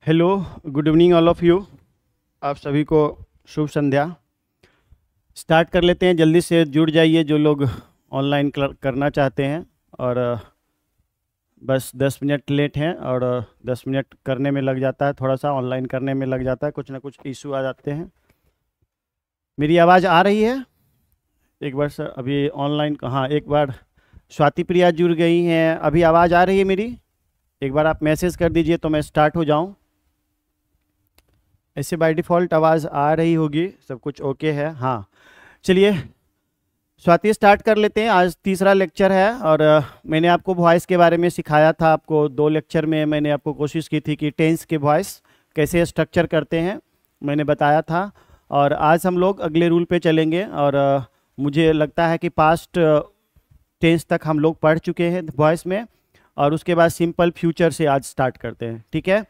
Hello, good evening all of you. आप सभी को शुभ संध्या। स्टार्ट कर लेते हैं, जल्दी से जुड़ जाइए जो लोग ऑनलाइन करना चाहते हैं। और बस 10 मिनट लेट हैं और 10 मिनट करने में लग जाता है, थोड़ा सा ऑनलाइन करने में लग जाता है, कुछ ना कुछ इशू आ जाते हैं। मेरी आवाज़ आ रही है? एक बार सर, अभी ऑनलाइन, हाँ एक बार स्वाति प्रिया जुड़ गई हैं। अभी आवाज़ आ रही है मेरी? एक बार आप मैसेज कर दीजिए तो मैं स्टार्ट हो जाऊँ। ऐसे बाय डिफ़ॉल्ट आवाज़ आ रही होगी, सब कुछ ओके है। हाँ, चलिए स्वाति स्टार्ट कर लेते हैं। आज तीसरा लेक्चर है और मैंने आपको वॉइस के बारे में सिखाया था। आपको 2 लेक्चर में मैंने आपको कोशिश की थी कि टेंस के वॉइस कैसे स्ट्रक्चर करते हैं, मैंने बताया था। और आज हम लोग अगले रूल पे चलेंगे और मुझे लगता है कि पास्ट टेंस तक हम लोग पढ़ चुके हैं वॉइस में, और उसके बाद सिंपल फ्यूचर से आज स्टार्ट करते हैं। ठीक है?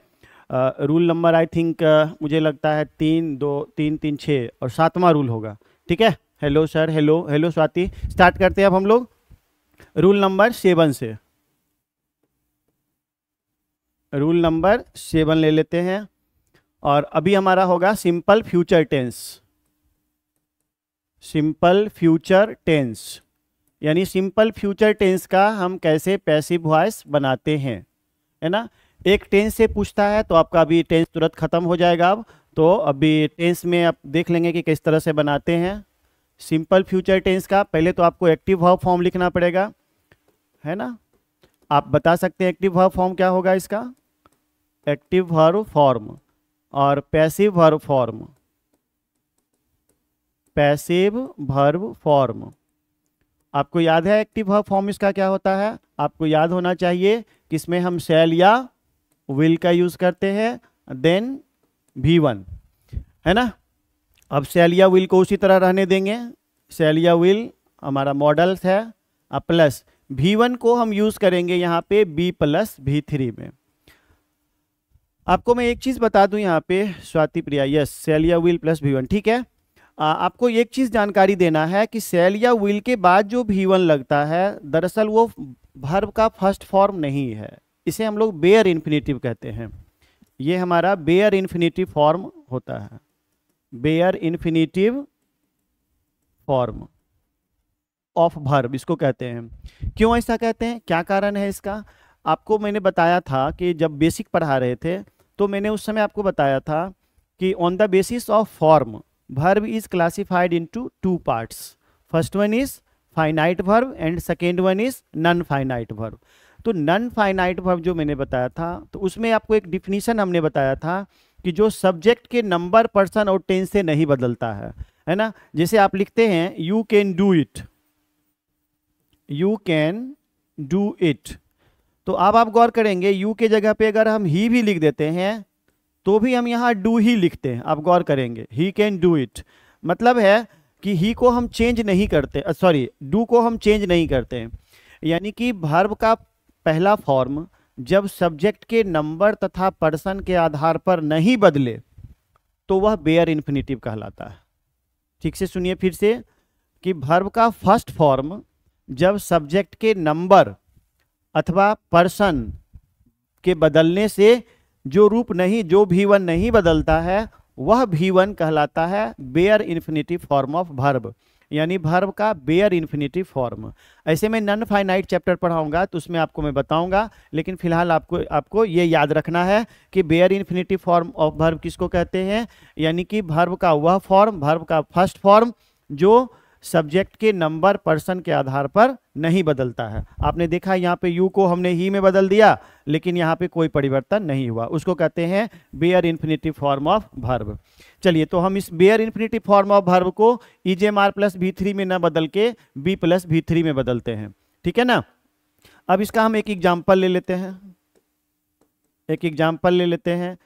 रूल नंबर आई थिंक मुझे लगता है 3 2 3 3 6 और 7वां रूल होगा। ठीक है? Hello sir, hello hello Swati. Start करते हैं अब हम लोग रूल नंबर 7 से। रूल नंबर 7 ले लेते हैं और अभी हमारा होगा simple future tense. Simple future tense यानी सिंपल फ्यूचर टेंस का हम कैसे पैसिव वॉइस बनाते हैं, है ना। एक टेंस से पूछता है तो आपका अभी टेंस तुरंत खत्म हो जाएगा। अब तो अभी टेंस में आप देख लेंगे कि किस तरह से बनाते हैं सिंपल फ्यूचर टेंस का। पहले तो आपको एक्टिव वर्ब फॉर्म लिखना पड़ेगा, है ना। आप बता सकते हैं एक्टिव वर्ब फॉर्म क्या होगा इसका? एक्टिव वर्ब फॉर्म और passive verb form. Passive verb form आपको याद है एक्टिव वर्ब फॉर्म इसका क्या होता है? आपको याद होना चाहिए कि इसमें हम शैल या विल का यूज करते हैं, देन V1, है ना। अब शैल या विल को उसी तरह रहने देंगे। शैल या विल हमारा मॉडल्स है। अब प्लस V1 को हम यूज करेंगे यहाँ पे B प्लस V3 में। आपको मैं एक चीज बता दूं यहाँ पे स्वाति प्रिया, यस शैल या विल प्लस V1, ठीक है। आपको एक चीज जानकारी देना है कि शैल या विल के बाद जो V1 लगता है दरअसल वो वर्ब का फर्स्ट फॉर्म नहीं है। इसे हम लोग बेयर इन्फिनेटिव कहते हैं। ये हमारा बेयर इन्फिनेटिव फॉर्म होता है, bare infinitive form of verb इसको कहते हैं। क्यों ऐसा कहते हैं, क्या कारण है इसका? आपको मैंने बताया था कि जब बेसिक पढ़ा रहे थे तो मैंने उस समय आपको बताया था कि on the basis of form verb is classified into 2 parts. First one is finite verb and second one is non finite verb. तो नॉन फाइनाइट वर्ब जो मैंने बताया था तो उसमें आपको एक डिफिनीशन हमने बताया था कि जो सब्जेक्ट के नंबर, पर्सन और टेंस से नहीं बदलता है ना। जैसे आप लिखते हैं you can do it, you can do it, तो अब आप गौर करेंगे यू के जगह पे अगर हम ही भी लिख देते हैं तो भी हम यहाँ डू ही लिखते हैं। आप गौर करेंगे ही कैन डू इट, मतलब है कि ही को हम चेंज नहीं करते, सॉरी डू को हम चेंज नहीं करते। यानी कि वर्ब का पहला फॉर्म जब सब्जेक्ट के नंबर तथा पर्सन के आधार पर नहीं बदले तो वह बेयर इन्फिनेटिव कहलाता है। ठीक से सुनिए फिर से कि वर्ब का फर्स्ट फॉर्म जब सब्जेक्ट के नंबर अथवा पर्सन के बदलने से जो रूप नहीं, जो V1 नहीं बदलता है वह V1 कहलाता है bare infinitive form of verb, यानी वर्ब का बेयर इन्फिनेटिव फॉर्म। ऐसे में नॉन फाइनाइट चैप्टर पढ़ाऊंगा तो उसमें आपको मैं बताऊंगा, लेकिन फिलहाल आपको ये याद रखना है कि bare infinitive form of verb किसको कहते हैं। यानी कि वर्ब का वह फॉर्म, वर्ब का फर्स्ट फॉर्म जो सब्जेक्ट के नंबर, पर्सन के आधार पर नहीं बदलता है। आपने देखा यहाँ पे यू को हमने ही में बदल दिया लेकिन यहाँ पे कोई परिवर्तन नहीं हुआ, उसको कहते हैं bare infinitive form of verb. चलिए तो हम इस bare infinitive form of verb को EJMR प्लस V3 में न बदल के B प्लस V3 में बदलते हैं, ठीक है ना। अब इसका हम एक एग्जाम्पल ले लेते हैं, एक एग्जाम्पल ले लेते हैं।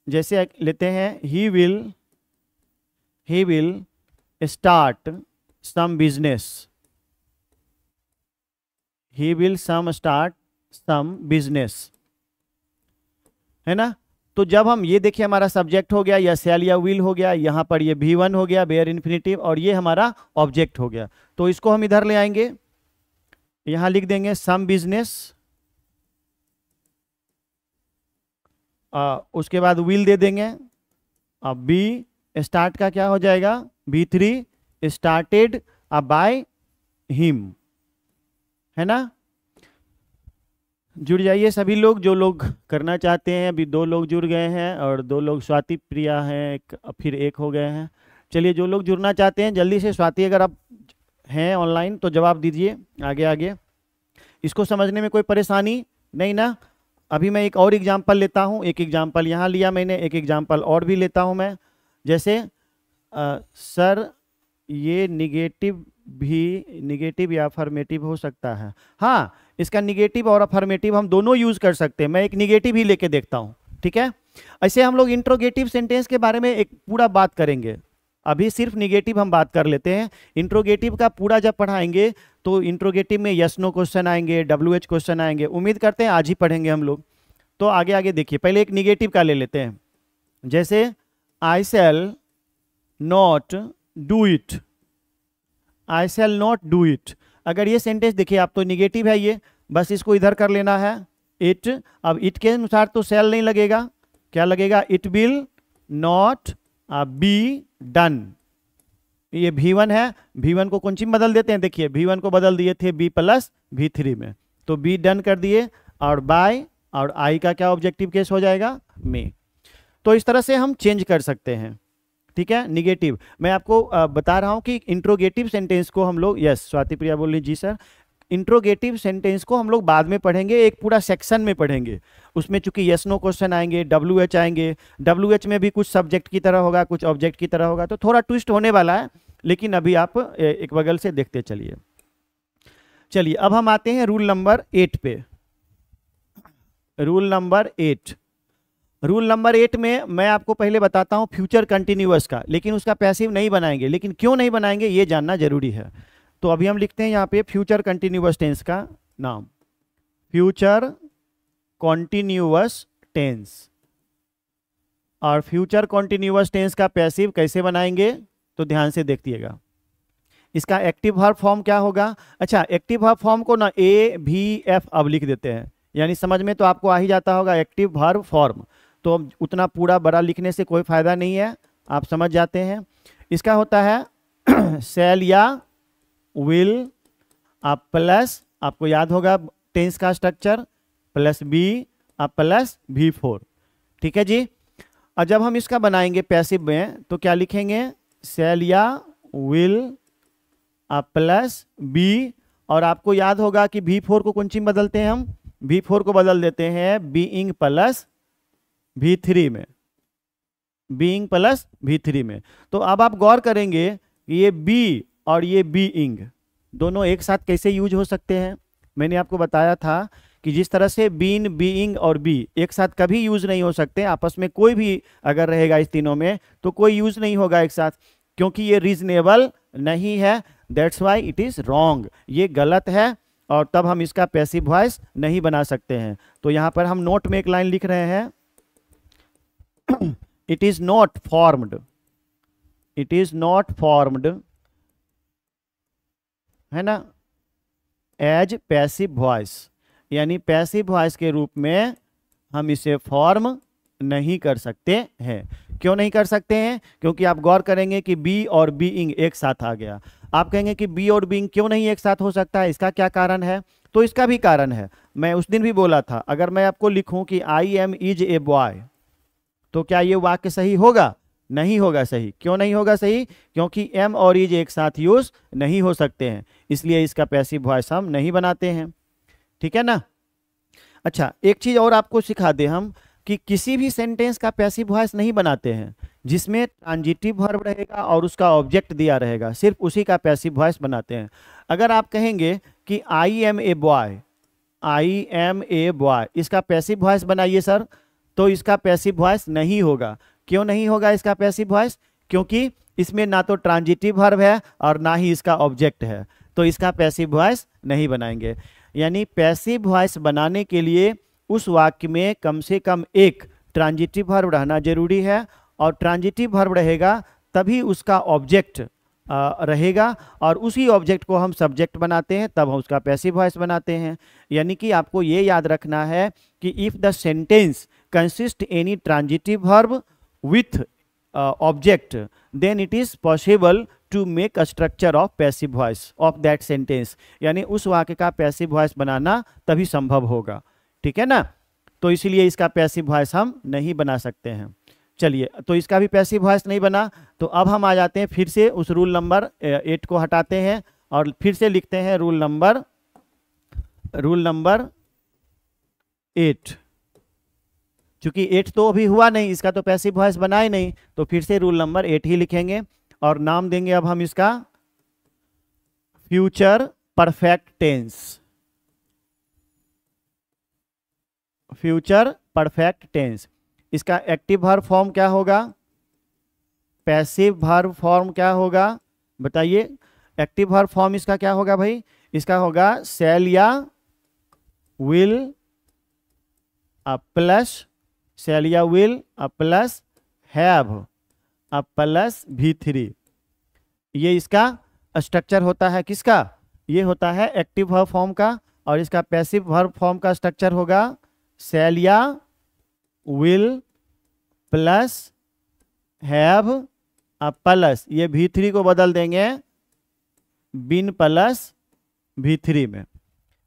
जैसे लेते हैं he will start some business, he will start some business, है ना। तो जब हम ये देखिए हमारा सब्जेक्ट हो गया या शैल या विल हो गया, यहाँ पर ये V1 हो गया बेयर इन्फिनेटिव और ये हमारा ऑब्जेक्ट हो गया। तो इसको हम इधर ले आएंगे, यहाँ लिख देंगे सम बिजनेस, उसके बाद विल दे देंगे। अब बी स्टार्ट का क्या हो जाएगा, B3 स्टार्टेड बाय हिम, है ना। जुड़ जाइए सभी लोग जो लोग करना चाहते हैं। अभी 2 लोग जुड़ गए हैं और 2 लोग स्वाति प्रिया हैं, फिर 1 हो गए हैं। चलिए जो लोग जुड़ना चाहते हैं जल्दी से, स्वाति अगर आप हैं ऑनलाइन तो जवाब दीजिए आगे आगे। इसको समझने में कोई परेशानी नहीं ना। अभी मैं एक और एग्जाम्पल लेता हूँ, एक एग्जाम्पल यहाँ लिया मैंने, एक एग्जाम्पल और भी लेता हूँ मैं। जैसे सर ये निगेटिव या अफर्मेटिव हो सकता है। हाँ, इसका निगेटिव और अफर्मेटिव हम दोनों यूज कर सकते हैं। मैं एक निगेटिव ही लेके देखता हूँ, ठीक है। ऐसे हम लोग इंट्रोगेटिव सेंटेंस के बारे में एक पूरा बात करेंगे। अभी सिर्फ निगेटिव हम बात कर लेते हैं। इंट्रोगेटिव का पूरा जब पढ़ाएंगे तो इंट्रोगेटिव में यस नो क्वेश्चन आएंगे, WH क्वेश्चन आएंगे। उम्मीद करते हैं आज ही पढ़ेंगे हम लोग। तो आगे आगे देखिए, पहले एक निगेटिव का ले लेते हैं। जैसे I shall not do it, I shall not do it. अगर ये सेंटेंस देखिए आप तो निगेटिव है ये, बस इसको इधर कर लेना है इट। अब इट के अनुसार तो शैल नहीं लगेगा, क्या लगेगा, it will not be done. ये V1 है, V1 को कौन सी बदल देते हैं, देखिए V1 को बदल दिए थे B + V3 में, तो बी डन कर दिए। और बाय और आई का क्या ऑब्जेक्टिव केस हो जाएगा, में। तो इस तरह से हम चेंज कर सकते हैं, ठीक है। निगेटिव मैं आपको बता रहा हूं कि इंट्रोगेटिव सेंटेंस को हम लोग, यस स्वाति प्रिया बोल रही जी सर, इंट्रोगेटिव सेंटेंस को हम लोग बाद में पढ़ेंगे, एक पूरा सेक्शन में पढ़ेंगे। उसमें चूंकि यस नो क्वेश्चन आएंगे, WH आएंगे, WH में भी कुछ सब्जेक्ट की तरह होगा, कुछ ऑब्जेक्ट की तरह होगा, तो थोड़ा ट्विस्ट होने वाला है। लेकिन अभी आप एक बगल से देखते चलिए। चलिए अब हम आते हैं रूल नंबर 8 पे। रूल नंबर 8, रूल नंबर 8 में मैं आपको पहले बताता हूं फ्यूचर कंटिन्यूअस का, लेकिन उसका पैसिव नहीं बनाएंगे। लेकिन क्यों नहीं बनाएंगे ये जानना जरूरी है। तो अभी हम लिखते हैं यहाँ पे फ्यूचर कंटिन्यूअस टेंस का नाम, फ्यूचर कॉन्टिन्यूअस टेंस। और फ्यूचर कॉन्टिन्यूअस टेंस का पैसिव कैसे बनाएंगे तो ध्यान से देखिएगा। इसका एक्टिव वर्ब फॉर्म क्या होगा। अच्छा, एक्टिव वर्ब फॉर्म को ना AVF अब लिख देते हैं, यानी समझ में तो आपको आ ही जाता होगा एक्टिव वर्ब फॉर्म। तो उतना पूरा बड़ा लिखने से कोई फायदा नहीं है, आप समझ जाते हैं। इसका होता है शैल या विल प्लस, आपको याद होगा टेंस का structure, plus B plus V4, ठीक है जी। और जब हम इसका बनाएंगे पैसिव में तो क्या लिखेंगे, शैल या विल प्लस बी। और आपको याद होगा कि V4 को कौन सी बदलते हैं हम, V4 को बदल देते हैं बीइंग प्लस V3 में, बीइंग प्लस V3 में। तो अब आप गौर करेंगे कि ये बी और ये बीइंग दोनों एक साथ कैसे यूज हो सकते हैं। मैंने आपको बताया था कि जिस तरह से बीन, बीइंग और बी एक साथ कभी यूज नहीं हो सकते, आपस में कोई भी अगर रहेगा इस तीनों में तो कोई यूज नहीं होगा एक साथ, क्योंकि ये रीजनेबल नहीं है। That's why it is wrong, ये गलत है। और तब हम इसका पैसिव वॉइस नहीं बना सकते हैं। तो यहां पर हम नोट में एक लाइन लिख रहे हैं, it is not formed, it is not formed, है ना, एज पैसिव वॉइस, यानी पैसिव वॉइस के रूप में हम इसे फॉर्म नहीं कर सकते हैं। क्यों नहीं कर सकते हैं, क्योंकि आप गौर करेंगे कि बी और बीइंग एक साथ आ गया। आप कहेंगे कि बी और बीइंग क्यों नहीं एक साथ हो सकता है, इसका क्या कारण है। तो इसका भी कारण है, मैं उस दिन भी बोला था, अगर मैं आपको लिखूं कि I M is a boy, तो क्या ये वाक्य सही होगा, नहीं होगा सही। क्यों नहीं होगा सही, क्योंकि एम और इज एक साथ यूज नहीं हो सकते हैं, इसलिए इसका पैसिव वॉइस हम नहीं बनाते हैं, ठीक है ना। अच्छा, एक चीज और आपको सिखा दे हम कि किसी भी सेंटेंस का पैसिव वॉइस नहीं बनाते हैं जिसमें ट्रांजिटिव वर्ब रहेगा और उसका ऑब्जेक्ट दिया रहेगा, सिर्फ उसी का पैसिव वॉइस बनाते हैं। अगर आप कहेंगे कि I am a boy, I am a boy, इसका पैसिव वॉइस बनाइए सर, तो इसका पैसिव वॉइस नहीं होगा। क्यों नहीं होगा इसका पैसिव वॉइस, क्योंकि इसमें ना तो ट्रांजिटिव वर्ब है और ना ही इसका ऑब्जेक्ट है, तो इसका पैसिव वॉइस नहीं बनाएंगे। यानी पैसिव वॉइस बनाने के लिए उस वाक्य में कम से कम एक ट्रांजिटिव वर्ब रहना जरूरी है, और ट्रांजिटिव वर्ब रहेगा तभी उसका ऑब्जेक्ट रहेगा, और उसी ऑब्जेक्ट को हम सब्जेक्ट बनाते हैं, तब हम उसका पैसिव वॉइस बनाते हैं। यानी कि आपको ये याद रखना है कि if the sentence consist any transitive verb with object, then it is possible to make a structure of passive voice of that sentence. यानी उस वाक्य का पैसिव वॉइस बनाना तभी संभव होगा, ठीक है ना। तो इसीलिए इसका पैसिव वॉइस हम नहीं बना सकते हैं। चलिए, तो इसका भी पैसिव वॉइस नहीं बना, तो अब हम आ जाते हैं फिर से उस रूल नंबर 8 को हटाते हैं और फिर से लिखते हैं रूल नंबर 8। चूंकि 8 तो अभी हुआ नहीं, इसका तो पैसिव वॉइस बना ही नहीं, तो फिर से रूल नंबर 8 ही लिखेंगे और नाम देंगे अब हम इसका future perfect tense. Future perfect tense, इसका एक्टिव वर्ब फॉर्म क्या होगा, पैसिव वर्ब फॉर्म क्या होगा, बताइए। एक्टिव वर्ब फॉर्म इसका क्या होगा भाई, इसका होगा शैल या विल प्लस शैल या will plus have plus V3। ये इसका स्ट्रक्चर होता है, किसका, ये होता है एक्टिव वर्ब फॉर्म का। और इसका पैसिव वर्ब फॉर्म का स्ट्रक्चर होगा शैल या विल प्लस हैव प्लस ये V3 को बदल देंगे बिन प्लस V3 में,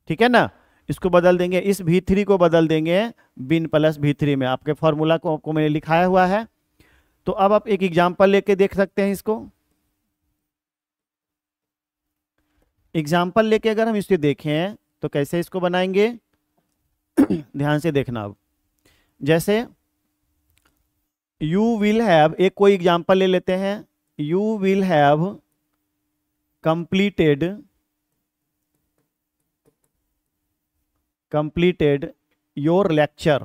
ठीक है ना। इसको बदल देंगे, इस V3 को बदल देंगे बिन प्लस V3 में। आपके फॉर्मूला को मैंने लिखाया हुआ है। तो अब आप एक एग्जांपल लेके देख सकते हैं इसको। एग्जाम्पल लेके अगर हम इसे देखें तो कैसे इसको बनाएंगे ध्यान से देखना। अब जैसे यू विल हैव, एक कोई एग्जाम्पल ले लेते हैं। You will have completed your lecture।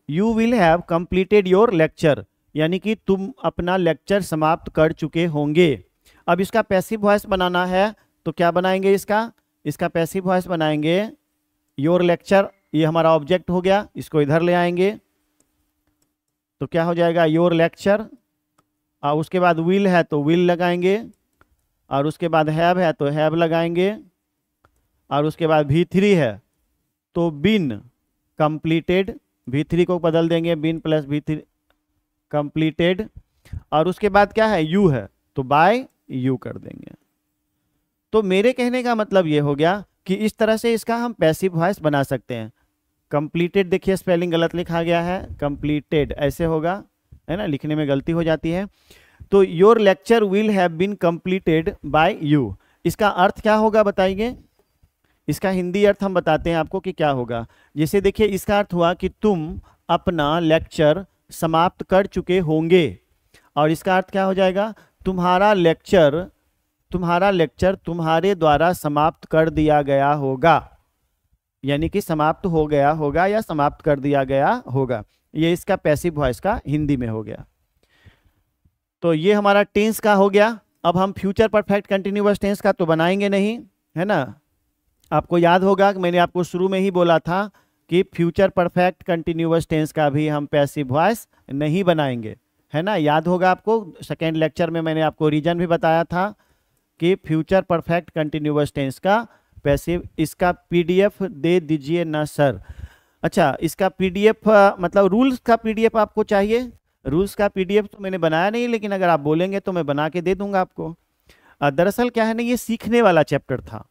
You will have completed your lecture, यानी कि तुम अपना लेक्चर समाप्त कर चुके होंगे। अब इसका पैसिव वॉइस बनाना है तो क्या बनाएंगे, इसका पैसिव वॉइस बनाएंगे योर लेक्चर। ये हमारा ऑब्जेक्ट हो गया, इसको इधर ले आएंगे तो क्या हो जाएगा योर लेक्चर। और उसके बाद विल है तो विल लगाएंगे, और उसके बाद हैव है तो हैव लगाएंगे, और उसके बाद V3 है तो बिन कंप्लीटेड, V3 को बदल देंगे बिन प्लस V3 कंप्लीटेड। और उसके बाद क्या है यू है तो बाय यू कर देंगे। तो मेरे कहने का मतलब ये हो गया कि इस तरह से इसका हम पैसिव वॉइस बना सकते हैं। कंप्लीटेड, देखिए स्पेलिंग गलत लिखा गया है, कंप्लीटेड ऐसे होगा, है ना, लिखने में गलती हो जाती है। तो your lecture will have been completed by you, इसका अर्थ क्या होगा बताइए। इसका हिंदी अर्थ हम बताते हैं आपको कि क्या होगा। जैसे देखिए इसका अर्थ हुआ कि तुम अपना लेक्चर समाप्त कर चुके होंगे, और इसका अर्थ क्या हो जाएगा, तुम्हारा लेक्चर तुम्हारे द्वारा समाप्त कर दिया गया होगा, यानी कि समाप्त हो गया होगा या समाप्त कर दिया गया होगा। ये इसका पैसिव वॉइस का हिंदी में हो गया। तो ये हमारा टेंस का हो गया। अब हम फ्यूचर परफेक्ट कंटिन्यूअस टेंस का तो बनाएंगे नहीं, है ना। आपको याद होगा कि मैंने आपको शुरू में ही बोला था कि फ्यूचर परफेक्ट कंटिन्यूअस टेंस का भी हम पैसिव वॉइस नहीं बनाएंगे, है ना। याद होगा आपको, सेकेंड लेक्चर में मैंने आपको रीजन भी बताया था कि फ्यूचर परफेक्ट कंटिन्यूअस टेंस का पैसिव, इसका PDF दे दीजिए ना सर। अच्छा, इसका PDF मतलब रूल्स का PDF आपको चाहिए। रूल्स का PDF तो मैंने बनाया नहीं, लेकिन अगर आप बोलेंगे तो मैं बना के दे दूंगा आपको। दरअसल क्या है ना, ये सीखने वाला चैप्टर था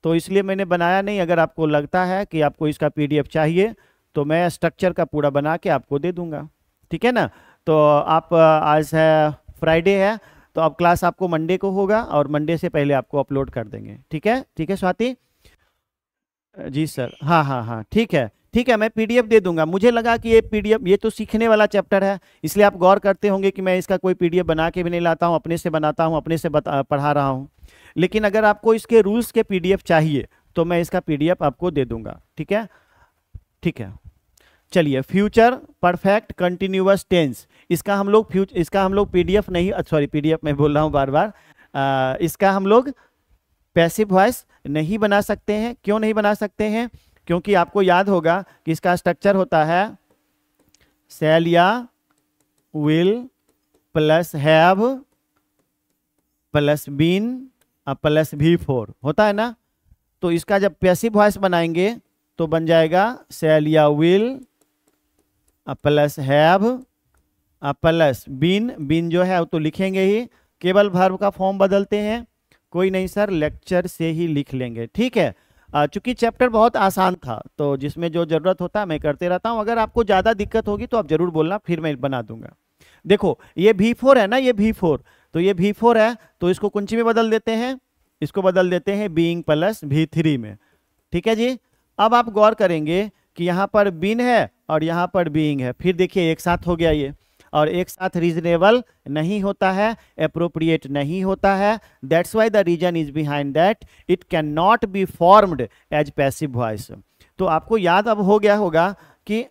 तो इसलिए मैंने बनाया नहीं। अगर आपको लगता है कि आपको इसका PDF चाहिए तो मैं स्ट्रक्चर का पूरा बना के आपको दे दूंगा, ठीक है ना। तो आप आज है फ्राइडे है तो अब क्लास आपको मंडे को होगा और मंडे से पहले आपको अपलोड कर देंगे, ठीक है। ठीक है स्वाति जी सर, हाँ हाँ हाँ ठीक है ठीक है, मैं PDF दे दूंगा। मुझे लगा कि ये PDF, ये तो सीखने वाला चैप्टर है, इसलिए आप गौर करते होंगे कि मैं इसका कोई PDF बना के भी नहीं लाता हूँ, अपने से बनाता हूँ, अपने से पढ़ा रहा हूँ। लेकिन अगर आपको इसके रूल्स के PDF चाहिए तो मैं इसका PDF आपको दे दूंगा, ठीक है। ठीक है, चलिए फ्यूचर परफेक्ट कंटिन्यूअस टेंस, इसका हम लोग PDF नहीं, सॉरी PDF मैं बोल रहा हूँ बार बार, इसका हम लोग पैसिव वॉइस नहीं बना सकते हैं। क्यों नहीं बना सकते हैं, क्योंकि आपको याद होगा कि इसका स्ट्रक्चर होता है शैल या will plus have plus been plus V4 होता है ना। तो इसका जब पैसिव वॉइस बनाएंगे तो बन जाएगा शैल या will plus have plus been. Been जो है वो तो लिखेंगे ही, केवल वर्ब का फॉर्म बदलते हैं। कोई नहीं सर, लेक्चर से ही लिख लेंगे, ठीक है। चूंकि चैप्टर बहुत आसान था तो जिसमें जो जरूरत होता है मैं करते रहता हूँ। अगर आपको ज़्यादा दिक्कत होगी तो आप जरूर बोलना, फिर मैं बना दूंगा। देखो ये V4 है ना, ये V4, तो ये V4 है तो इसको कुंची में बदल देते हैं, इसको बदल देते हैं बीइंग प्लस V3 में, ठीक है जी। अब आप गौर करेंगे कि यहाँ पर बीन है और यहाँ पर बीइंग है, फिर देखिए एक साथ हो गया ये, और एक साथ रीजनेबल नहीं होता है, अप्रोप्रिएट नहीं होता है। That's why the reason is behind that it can not be formed as passive voice. तो आपको याद अब हो गया होगा कि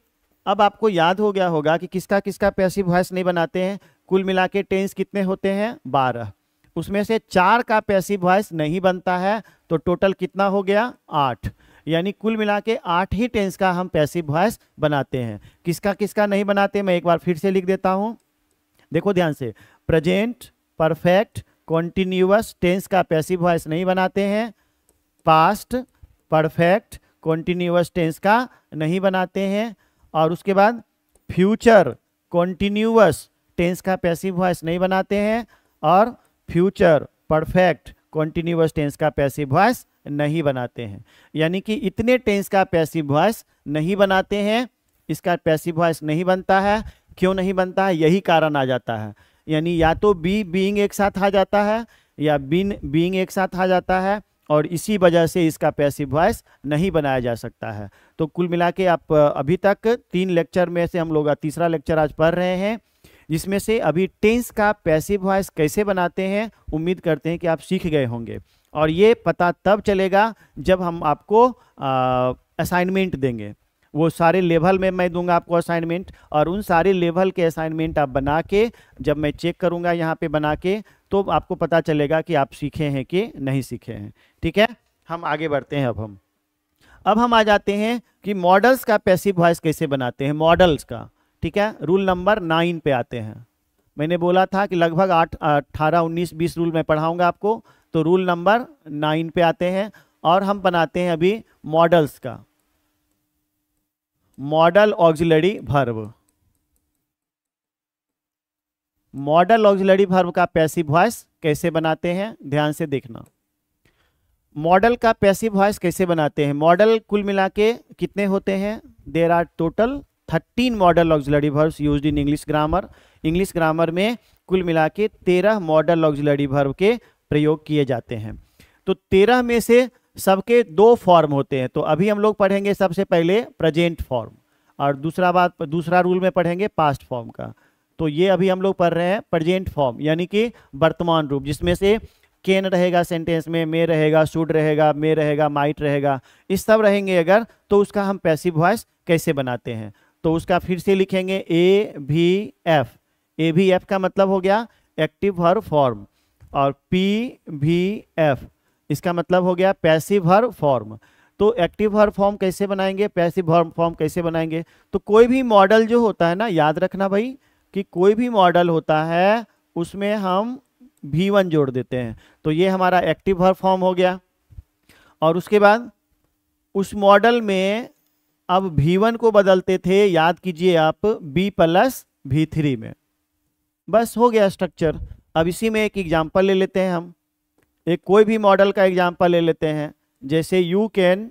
किसका किसका पैसिव वॉइस नहीं बनाते हैं। कुल मिला के टेंस कितने होते हैं, 12, उसमें से 4 का पैसिव वॉइस नहीं बनता है, तो टोटल कितना हो गया, 8। यानी कुल मिला के 8 ही टेंस का हम पैसिव वॉइस बनाते हैं। किसका किसका नहीं बनाते, मैं एक बार फिर से लिख देता हूं, देखो ध्यान से। प्रेजेंट परफेक्ट कॉन्टिन्यूअस टेंस का पैसिव वॉइस नहीं बनाते हैं। पास्ट परफेक्ट कॉन्टिन्यूअस टेंस का नहीं बनाते हैं। और उसके बाद फ्यूचर कॉन्टिन्यूअस टेंस का पैसिव वॉइस नहीं बनाते हैं। और फ्यूचर परफेक्ट कॉन्टिन्यूअस टेंस का पैसिव वॉइस नहीं बनाते हैं। यानी कि इतने टेंस का पैसिव वॉइस नहीं बनाते हैं, इसका पैसिव वॉइस नहीं बनता है। क्यों नहीं बनता है, यही कारण आ जाता है। यानी या तो बी बीइंग एक साथ आ जाता है या बीन बीइंग एक साथ आ जाता है, और इसी वजह से इसका पैसिव वॉइस नहीं बनाया जा सकता है। तो कुल मिला के आप अभी तक 3 लेक्चर में से हम लोग तीसरा लेक्चर आज पढ़ रहे हैं, जिसमें से अभी टेंस का पैसिव वॉइस कैसे बनाते हैं उम्मीद करते हैं कि आप सीख गए होंगे। और ये पता तब चलेगा जब हम आपको असाइनमेंट देंगे। वो सारे लेवल में मैं दूंगा आपको असाइनमेंट, और उन सारे लेवल के असाइनमेंट आप बना के जब मैं चेक करूंगा यहाँ पे बना के, तो आपको पता चलेगा कि आप सीखे हैं कि नहीं सीखे हैं, ठीक है। हम आगे बढ़ते हैं। अब हम आ जाते हैं कि मॉडल्स का पैसिव वॉइस कैसे बनाते हैं, मॉडल्स का, ठीक है। रूल नंबर 9 पे आते हैं। मैंने बोला था कि लगभग 8, 18, 19, 20 रूल मैं पढ़ाऊंगा आपको, तो रूल नंबर 9 पे आते हैं और हम बनाते हैं अभी मॉडल्स का। Model auxiliary verb, model auxiliary verb का पैसिव वॉइस कैसे बनाते हैं, ध्यान से देखना। मॉडल का पैसिव वॉइस कैसे बनाते हैं। मॉडल कुल मिला के कितने होते हैं, there are total 13 modal auxiliary verbs used in English grammar. English grammar में कुल मिला के 13 मॉडल ऑक्सिलरी वर्ब के प्रयोग किए जाते हैं। तो 13 में से सबके 2 फॉर्म होते हैं। तो अभी हम लोग पढ़ेंगे सबसे पहले प्रेजेंट फॉर्म, और दूसरा रूल में पढ़ेंगे पास्ट फॉर्म का। तो ये अभी हम लोग पढ़ रहे हैं प्रेजेंट फॉर्म, यानी कि वर्तमान रूप, जिसमें से कैन रहेगा सेंटेंस में, मे रहेगा, शुड रहेगा, मे रहेगा, माइट रहेगा, इस सब रहेंगे अगर, तो उसका हम पैसिव वॉइस कैसे बनाते हैं। तो उसका फिर से लिखेंगे AVF। AVF का मतलब हो गया एक्टिव वर्ब फॉर्म, और PVF इसका मतलब हो गया पैसिव वर्ब फॉर्म। तो एक्टिव वर्ब फॉर्म कैसे बनाएंगे, पैसिव वर्ब फॉर्म कैसे बनाएंगे। तो कोई भी मॉडल जो होता है ना, याद रखना भाई कि कोई भी मॉडल होता है उसमें हम V1 जोड़ देते हैं। तो ये हमारा एक्टिव वर्ब फॉर्म हो गया। और उसके बाद उस मॉडल में अब V1 को बदलते थे, याद कीजिए आप, B प्लस V3 में। बस हो गया स्ट्रक्चर। अब इसी में एक एग्जाम्पल ले लेते हैं हम, एक कोई भी मॉडल का एग्जाम्पल ले लेते हैं। जैसे यू कैन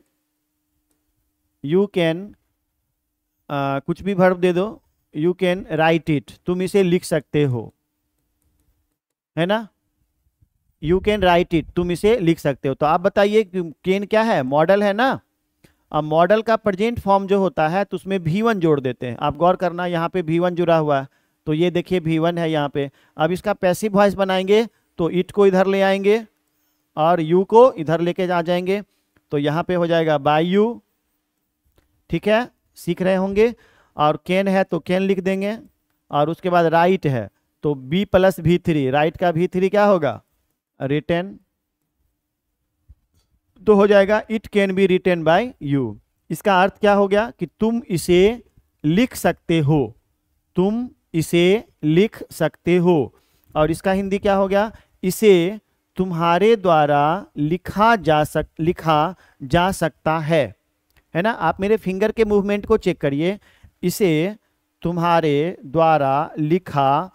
कुछ भी वर्ब दे दो, यू कैन राइट इट, तुम इसे लिख सकते हो, है ना। यू कैन राइट इट, तुम इसे लिख सकते हो। तो आप बताइए कैन क्या है, मॉडल है ना। अब मॉडल का प्रेजेंट फॉर्म जो होता है तो उसमें V1 जोड़ देते हैं। आप गौर करना, यहाँ पे V1 जुड़ा हुआ है, तो ये देखिए V1 है यहाँ पे। अब इसका पैसिव वॉइस बनाएंगे तो इट को इधर ले आएंगे और यू को इधर लेके आ जाएंगे, तो यहाँ पे हो जाएगा बाय यू, ठीक है, सीख रहे होंगे। और कैन है तो कैन लिख देंगे, और उसके बाद राइट है तो B प्लस V3, राइट का V3 क्या होगा, रिटन, तो हो जाएगा it can be written by you. इसका अर्थ क्या हो गया कि तुम इसे लिख सकते हो, तुम इसे लिख सकते हो। और इसका हिंदी क्या हो गया, इसे तुम्हारे द्वारा लिखा जा सकता है, है ना। आप मेरे फिंगर के मूवमेंट को चेक करिए, इसे तुम्हारे द्वारा लिखा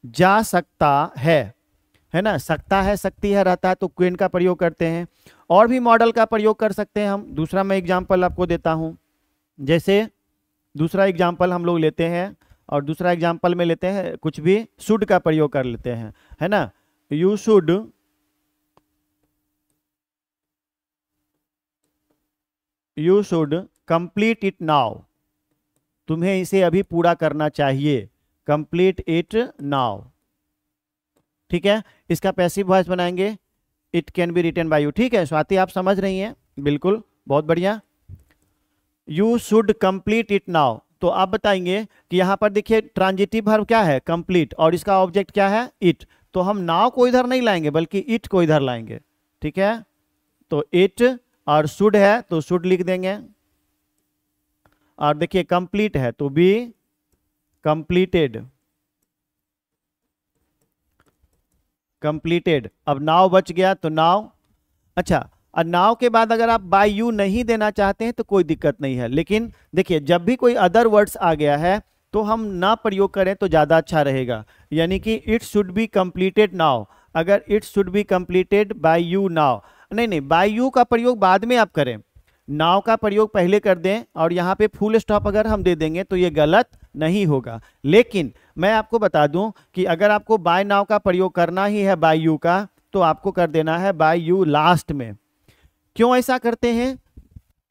जा सकता है ना। सकता है, सकती है रहता है तो क्वेन का प्रयोग करते हैं। और भी मॉडल का प्रयोग कर सकते हैं हम। दूसरा मैं एग्जांपल आपको देता हूं, जैसे दूसरा एग्जांपल हम लोग लेते हैं, और दूसरा एग्जांपल में लेते हैं कुछ भी शुड का प्रयोग कर लेते हैं, है ना। You should complete it now, तुम्हें इसे अभी पूरा करना चाहिए, कंप्लीट इट नाउ, ठीक है। इसका पैसिव वॉइस बनाएंगे, it can be written by you, ठीक है। स्वाति आप समझ रही हैं, बिल्कुल, बहुत बढ़िया। You should complete it now, तो आप बताएंगे कि यहां पर देखिए ट्रांजिटिव वर्ब क्या है, कंप्लीट, और इसका ऑब्जेक्ट क्या है, इट। तो हम नाउ को इधर नहीं लाएंगे बल्कि इट को इधर लाएंगे, ठीक है। तो इट और शुड है तो शुड लिख देंगे, और देखिए कंप्लीट है तो बी कंप्लीटेड, कंप्लीटेड। अब नाउ बच गया तो नाउ। अच्छा, और नाउ के बाद अगर आप बाय यू नहीं देना चाहते हैं तो कोई दिक्कत नहीं है, लेकिन देखिए जब भी कोई अदर वर्ड्स आ गया है तो हम ना प्रयोग करें तो ज़्यादा अच्छा रहेगा। यानी कि it should be completed now, अगर it should be completed by you now, नहीं, बाय यू का प्रयोग बाद में आप करें, नाउ का प्रयोग पहले कर दें, और यहाँ पे फुल स्टॉप अगर हम दे देंगे तो ये गलत नहीं होगा। लेकिन मैं आपको बता दूं कि अगर आपको बाय नाउ का प्रयोग करना ही है बाय यू का, तो आपको कर देना है बाय यू लास्ट में। क्यों ऐसा करते हैं,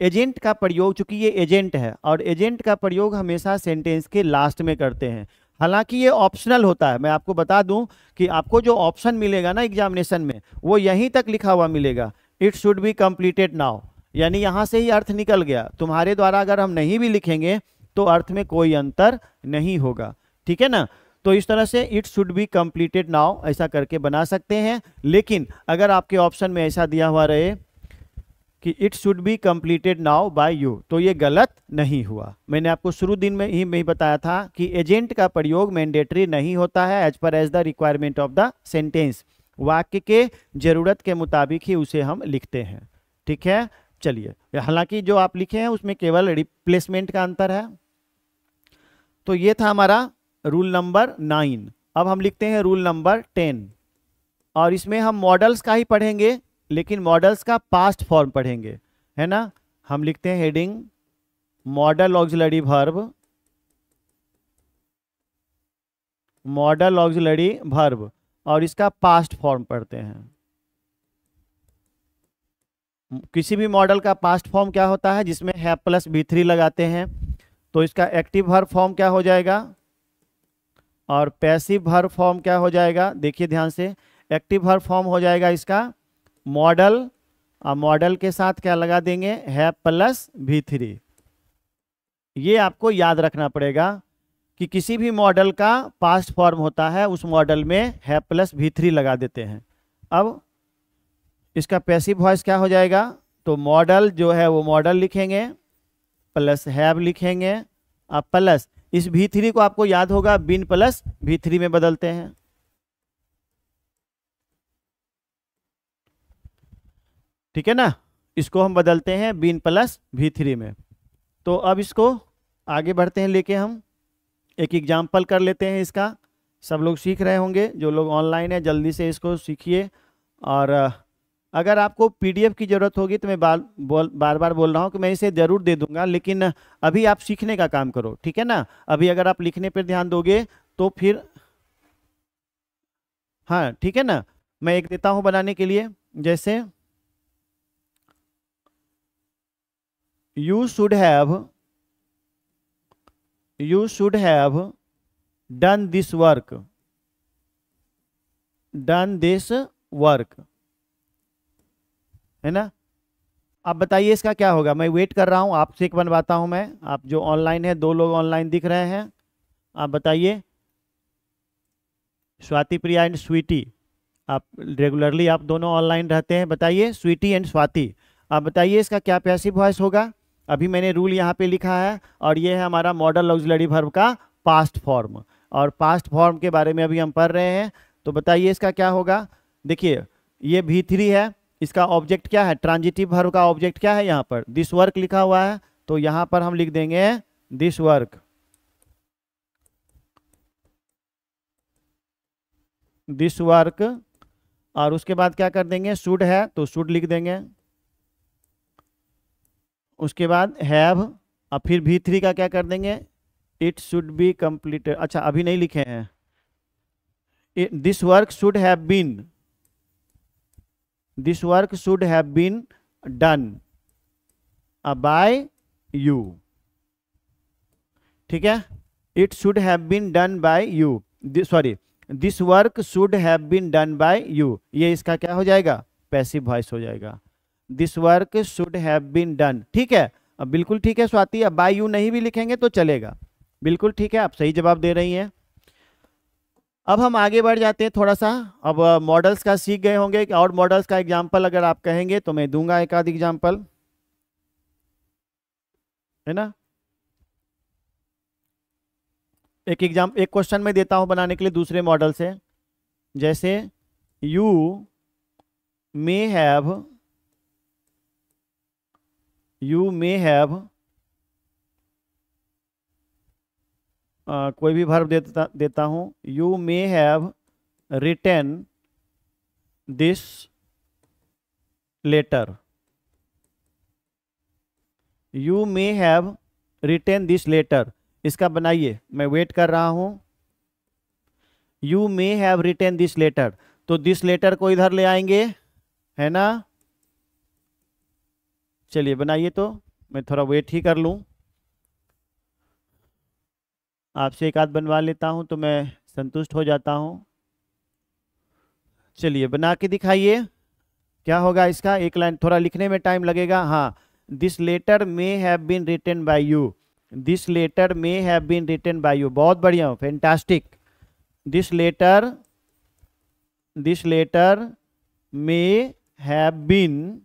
एजेंट का प्रयोग, चूंकि ये एजेंट है और एजेंट का प्रयोग हमेशा सेंटेंस के लास्ट में करते हैं। हालांकि ये ऑप्शनल होता है, मैं आपको बता दूं कि आपको जो ऑप्शन मिलेगा ना एग्जामिनेशन में वो यहीं तक लिखा हुआ मिलेगा, it should be completed now, यानी यहां से ही अर्थ निकल गया। तुम्हारे द्वारा अगर हम नहीं भी लिखेंगे तो अर्थ में कोई अंतर नहीं होगा, ठीक है ना। तो इस तरह से it should be completed now ऐसा करके बना सकते हैं। लेकिन अगर आपके ऑप्शन में ऐसा दिया हुआ रहे कि it should be completed now by you, तो ये गलत नहीं हुआ। मैंने आपको शुरू दिन में ही बताया था कि एजेंट का प्रयोग मैंडेटरी नहीं होता है, as per as the requirement of the sentence, वाक्य के जरूरत के मुताबिक ही उसे हम लिखते हैं, ठीक है। चलिए, हालांकि जो आप लिखे हैं उसमें केवल रिप्लेसमेंट का अंतर है। तो ये था हमारा रूल नंबर 9। अब हम लिखते हैं रूल नंबर 10, और इसमें हम मॉडल्स का ही पढ़ेंगे, लेकिन मॉडल्स का पास्ट फॉर्म पढ़ेंगे, है ना। हम लिखते हैं heading model auxiliary verb, model auxiliary verb, और इसका पास्ट फॉर्म पढ़ते हैं। किसी भी मॉडल का पास्ट फॉर्म क्या होता है, जिसमें हैव प्लस V3 लगाते हैं, तो इसका एक्टिव वर्ब फॉर्म क्या हो जाएगा और पैसिव वर्ब फॉर्म क्या हो जाएगा। देखिए ध्यान से, एक्टिव वर्ब फॉर्म हो जाएगा इसका मॉडल, और मॉडल के साथ क्या लगा देंगे, हैव प्लस V3। ये आपको याद रखना पड़ेगा कि किसी भी मॉडल का पास्ट फॉर्म होता है उस मॉडल में हैव प्लस V3 लगा देते हैं। अब इसका पैसिव वॉइस क्या हो जाएगा, तो मॉडल जो है वो मॉडल लिखेंगे प्लस हैव लिखेंगे, अब प्लस इस V3 को आपको याद होगा बिन प्लस V3 में बदलते हैं, ठीक है ना। इसको हम बदलते हैं बिन प्लस V3 में। तो अब इसको आगे बढ़ते हैं लेके, हम एक एग्जाम्पल कर लेते हैं इसका। सब लोग सीख रहे होंगे, जो लोग ऑनलाइन है जल्दी से इसको सीखिए। और अगर आपको PDF की ज़रूरत होगी तो मैं बार बार बोल रहा हूँ कि मैं इसे ज़रूर दे दूंगा, लेकिन अभी आप सीखने का काम करो, ठीक है ना। अभी अगर आप लिखने पर ध्यान दोगे तो फिर, हाँ ठीक है ना। मैं एक देता हूँ बनाने के लिए, जैसे you should have done this work, है ना। आप बताइए इसका क्या होगा। मैं वेट कर रहा हूं, आपसे एक बनवाता हूं मैं। आप जो ऑनलाइन है, 2 लोग ऑनलाइन दिख रहे हैं, आप बताइए। स्वाति प्रिया एंड स्वीटी, आप रेगुलरली आप दोनों ऑनलाइन रहते हैं, बताइए स्वीटी एंड स्वाति, आप बताइए इसका क्या पैसिव वॉइस होगा। अभी मैंने रूल यहाँ पे लिखा है, और ये है हमारा मॉडल ऑक्सिलरी वर्ब का पास्ट फॉर्म, और पास्ट फॉर्म के बारे में अभी हम पढ़ रहे हैं। तो बताइए इसका क्या होगा। देखिए ये V3 है, इसका ऑब्जेक्ट क्या है, ट्रांजिटिव वर्ब का ऑब्जेक्ट क्या है, यहाँ पर दिस वर्क लिखा हुआ है, तो यहाँ पर हम लिख देंगे दिस वर्क, दिस वर्क। और उसके बाद क्या कर देंगे, शुड है तो शुड लिख देंगे। उसके बाद हैव, और फिर V3 का क्या कर देंगे, इट शुड बी कंप्लीटेड। अच्छा अभी नहीं लिखे हैं, this work should have been, this work should have been done by you, ठीक है, it should have been done by you, sorry this work should have been done by you, ये इसका क्या हो जाएगा, पैसिव वॉइस हो जाएगा, this work should have been done. ठीक है, अब बिल्कुल ठीक है स्वाति, अब बाय यू नहीं भी लिखेंगे तो चलेगा, बिल्कुल ठीक है, आप सही जवाब दे रही हैं। अब हम आगे बढ़ जाते हैं थोड़ा सा, अब मॉडल्स का सीख गए होंगे, और मॉडल्स का एग्जाम्पल अगर आप कहेंगे तो मैं दूंगा एक आध एग्जाम्पल, है ना। एक क्वेश्चन में देता हूं बनाने के लिए दूसरे मॉडल से, जैसे you may have, you may have, कोई भी वर्ब देता हूं, you may have written this letter, you may have written this letter, इसका बनाइए, मैं वेट कर रहा हूं। You may have written this letter, तो दिस लेटर को इधर ले आएंगे, है ना। चलिए बनाइए, तो मैं थोड़ा वेट ही कर लूं, आपसे एक आध बनवा लेता हूं तो मैं संतुष्ट हो जाता हूं। चलिए बना के दिखाइए, क्या होगा इसका, एक लाइन, थोड़ा लिखने में टाइम लगेगा। हाँ, this letter may have been written by you, this letter may have been written by you, बहुत बढ़िया, fantastic. This letter may have been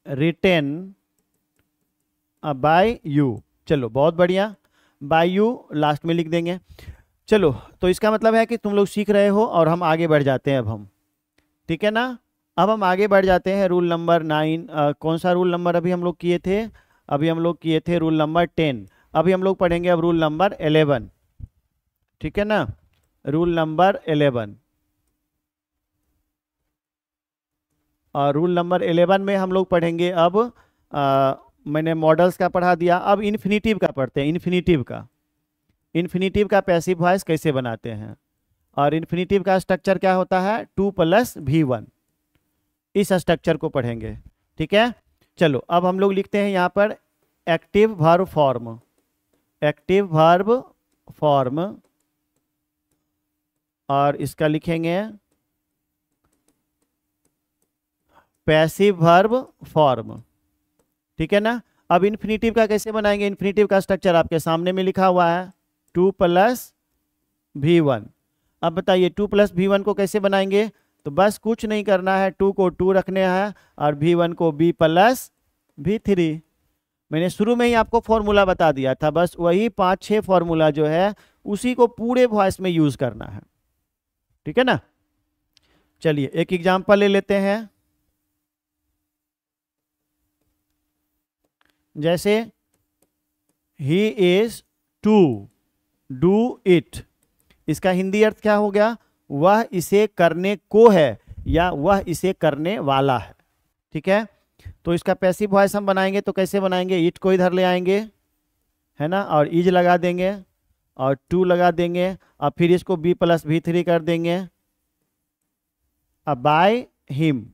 written by you, चलो बहुत बढ़िया, बाय यू लास्ट में लिख देंगे। चलो, तो इसका मतलब है कि तुम लोग सीख रहे हो और हम आगे बढ़ जाते हैं अब हम, ठीक है ना। अब हम आगे बढ़ जाते हैं रूल नंबर 9, कौन सा रूल नंबर अभी हम लोग किए थे, अभी हम लोग किए थे रूल नंबर 10, अभी हम लोग पढ़ेंगे अब रूल नंबर 11, ठीक है ना, रूल नंबर 11। और रूल नंबर 11 में हम लोग पढ़ेंगे अब, मैंने मॉडल्स का पढ़ा दिया, अब इन्फिनिटिव का पढ़ते हैं, इन्फिनिटिव का पैसिव वॉइस कैसे बनाते हैं, और इन्फिनिटिव का स्ट्रक्चर क्या होता है, 2 + V1, इस स्ट्रक्चर को पढ़ेंगे, ठीक है। चलो अब हम लोग लिखते हैं यहाँ पर active verb form, active verb form, और इसका लिखेंगे पैसिव वर्ब फॉर्म, ठीक है ना। अब इन्फिनिटिव का कैसे बनाएंगे, इन्फिनिटिव का स्ट्रक्चर आपके सामने में लिखा हुआ है, 2 + V1। अब बताइए 2 + V1 को कैसे बनाएंगे, तो बस कुछ नहीं करना है, 2 को 2 रखने हैं और V1 को B + V3। मैंने शुरू में ही आपको फॉर्मूला बता दिया था, बस वही 5-6 फॉर्मूला जो है उसी को पूरे वॉइस में यूज करना है, ठीक है ना। चलिए एक एग्जांपल ले लेते हैं, जैसे he is to do it, इसका हिंदी अर्थ क्या हो गया, वह इसे करने को है या वह इसे करने वाला है, ठीक है। तो इसका पैसिव वॉइस हम बनाएंगे तो कैसे बनाएंगे, इट को इधर ले आएंगे, है ना, और इज लगा देंगे और टू लगा देंगे और फिर इसको B + V3 कर देंगे, अब बाय हिम,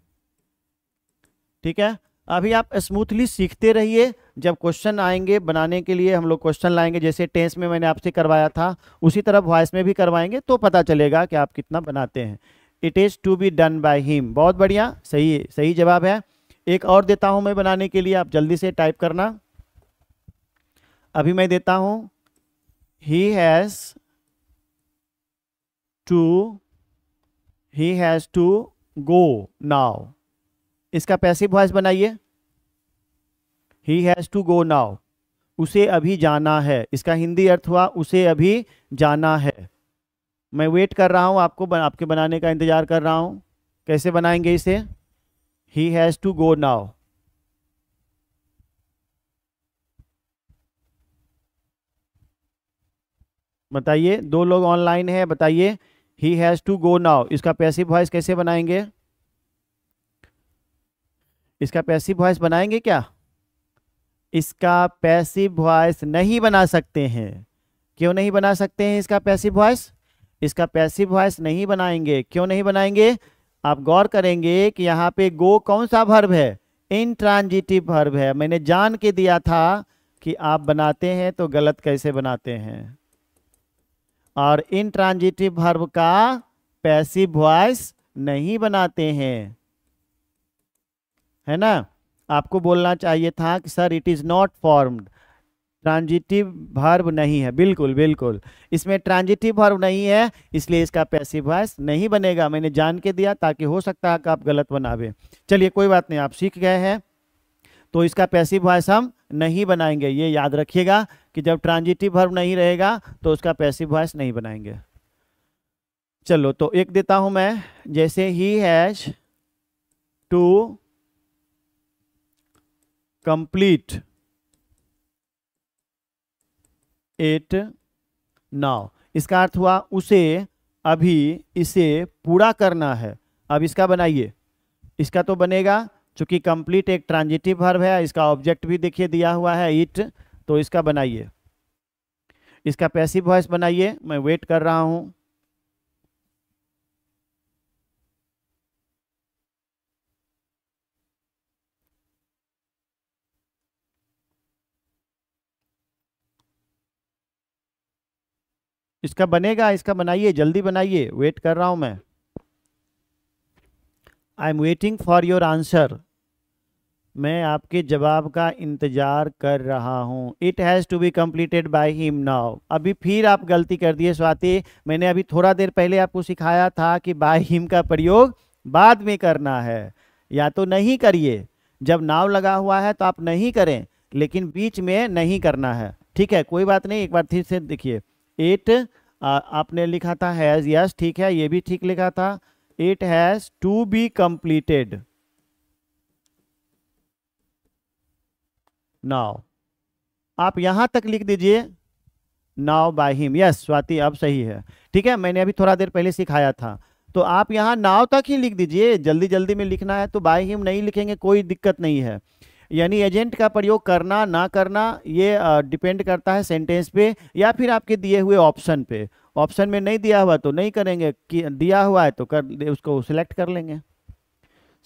ठीक है। अभी आप स्मूथली सीखते रहिए, जब क्वेश्चन आएंगे बनाने के लिए हम लोग क्वेश्चन लाएंगे, जैसे टेंस में मैंने आपसे करवाया था उसी तरह वॉइस में भी करवाएंगे तो पता चलेगा कि आप कितना बनाते हैं। It is to be done by him, बहुत बढ़िया, सही सही जवाब है। एक और देता हूं मैं बनाने के लिए, आप जल्दी से टाइप करना। अभी मैं देता हूं, he has to go now, इसका पैसिव वॉइस बनाइए, he has to go now, उसे अभी जाना है, इसका हिंदी अर्थ हुआ उसे अभी जाना है। मैं वेट कर रहा हूं, आपको आपके बनाने का इंतजार कर रहा हूं। कैसे बनाएंगे इसे? He has to go now. बताइए, दो लोग ऑनलाइन है, बताइए he has to go now, इसका पैसिव वॉइस कैसे बनाएंगे? इसका पैसिव वॉइस बनाएंगे क्या? इसका पैसिव वॉइस नहीं बना सकते हैं। क्यों नहीं बना सकते हैं इसका पैसिव वॉइस? इसका पैसिव वॉइस नहीं बनाएंगे। क्यों नहीं बनाएंगे? आप गौर करेंगे कि यहाँ पे गो कौन सा वर्ब है? इंट्रांजिटिव वर्ब है। मैंने जान के दिया था कि आप बनाते हैं तो गलत कैसे बनाते हैं। और इंट्रांजिटिव वर्ब का पैसिव वॉइस नहीं बनाते हैं, है ना? आपको बोलना चाहिए था कि sir it is not formed, transitive verb नहीं है। बिल्कुल बिल्कुल, इसमें ट्रांजिटिव वर्ब नहीं है, इसलिए इसका पैसिव वॉइस नहीं बनेगा। मैंने जान के दिया ताकि हो सकता है कि आप गलत बनावे। चलिए कोई बात नहीं, आप सीख गए हैं, तो इसका पैसिव वॉइस हम नहीं बनाएंगे। ये याद रखिएगा कि जब ट्रांजिटिव वर्ब नहीं रहेगा तो उसका पैसिव वॉइस नहीं बनाएंगे। चलो तो एक देता हूं मैं, जैसे he has to complete it now. इसका अर्थ हुआ उसे अभी इसे पूरा करना है। अब इसका बनाइए। इसका तो बनेगा, चूंकि कंप्लीट एक ट्रांजिटिव वर्ब है, इसका ऑब्जेक्ट भी देखिए दिया हुआ है इट, तो इसका बनाइए। इसका पैसिव वॉइस बनाइए, मैं वेट कर रहा हूं। इसका बनेगा, इसका बनाइए, जल्दी बनाइए, वेट कर रहा हूं मैं। I am waiting for your answer. मैं आपके जवाब का इंतजार कर रहा हूं। It has to be completed by him now. अभी फिर आप गलती कर दिए स्वाति। मैंने अभी थोड़ा देर पहले आपको सिखाया था कि बाय हिम का प्रयोग बाद में करना है, या तो नहीं करिए। जब नाउ लगा हुआ है तो आप नहीं करें, लेकिन बीच में नहीं करना है। ठीक है, कोई बात नहीं, एक बार फिर से देखिए। इट आपने लिखा था हैज़, यस ठीक है, ये भी ठीक लिखा था। It has to be completed now. आप यहां तक लिख दीजिए now by him. Yes Swati, अब सही है। ठीक है, मैंने अभी थोड़ा देर पहले सिखाया था, तो आप यहां नाउ तक ही लिख दीजिए। जल्दी जल्दी में लिखना है तो बाय हिम नहीं लिखेंगे, कोई दिक्कत नहीं है। यानी एजेंट का प्रयोग करना ना करना ये डिपेंड करता है सेंटेंस पे या फिर आपके दिए हुए ऑप्शन पे। ऑप्शन में नहीं दिया हुआ तो नहीं करेंगे, कि दिया हुआ है तो कर, उसको सिलेक्ट कर लेंगे।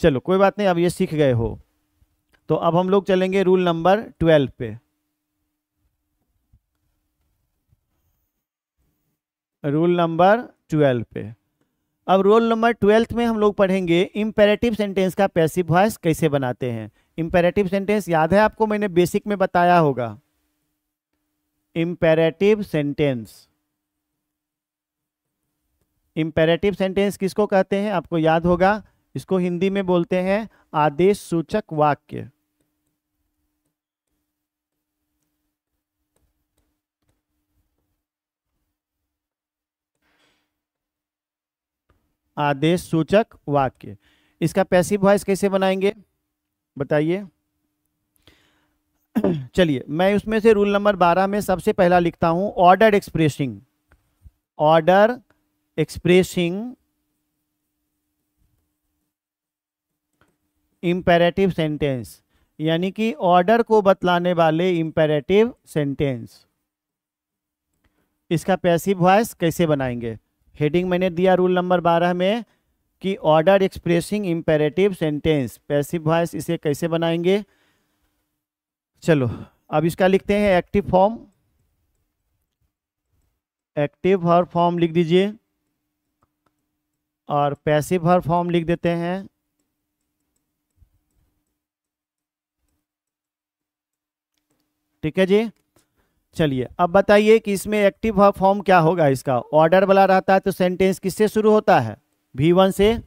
चलो कोई बात नहीं, अब ये सीख गए हो। तो अब हम लोग चलेंगे रूल नंबर 12 पे। रूल नंबर 12 पे। अब रूल नंबर 12 में हम लोग पढ़ेंगे इंपेरेटिव सेंटेंस का पैसिव वॉइस कैसे बनाते हैं। इंपेरेटिव सेंटेंस याद है आपको, मैंने बेसिक में बताया होगा। इंपेरेटिव सेंटेंस, इंपेरेटिव सेंटेंस किसको कहते हैं आपको याद होगा। इसको हिंदी में बोलते हैं आदेश सूचक वाक्य। आदेश सूचक वाक्य। इसका पैसिव वॉइस कैसे बनाएंगे बताइए। चलिए मैं उसमें से रूल नंबर 12 में सबसे पहला लिखता हूं order expressing. Order expressing imperative sentence, यानी कि ऑर्डर को बतलाने वाले इंपेरेटिव सेंटेंस। इसका पैसिव वॉइस कैसे बनाएंगे। हेडिंग मैंने दिया रूल नंबर 12 में कि order expressing imperative sentence, passive voice इसे कैसे बनाएंगे। चलो अब इसका लिखते हैं active form. Active verb form लिख दीजिए और पैसिव वर्ब फॉर्म लिख देते हैं। ठीक है जी। चलिए अब बताइए कि इसमें एक्टिव वर्ब फॉर्म क्या होगा। इसका ऑर्डर वाला रहता है तो सेंटेंस किससे शुरू होता है, V1 से।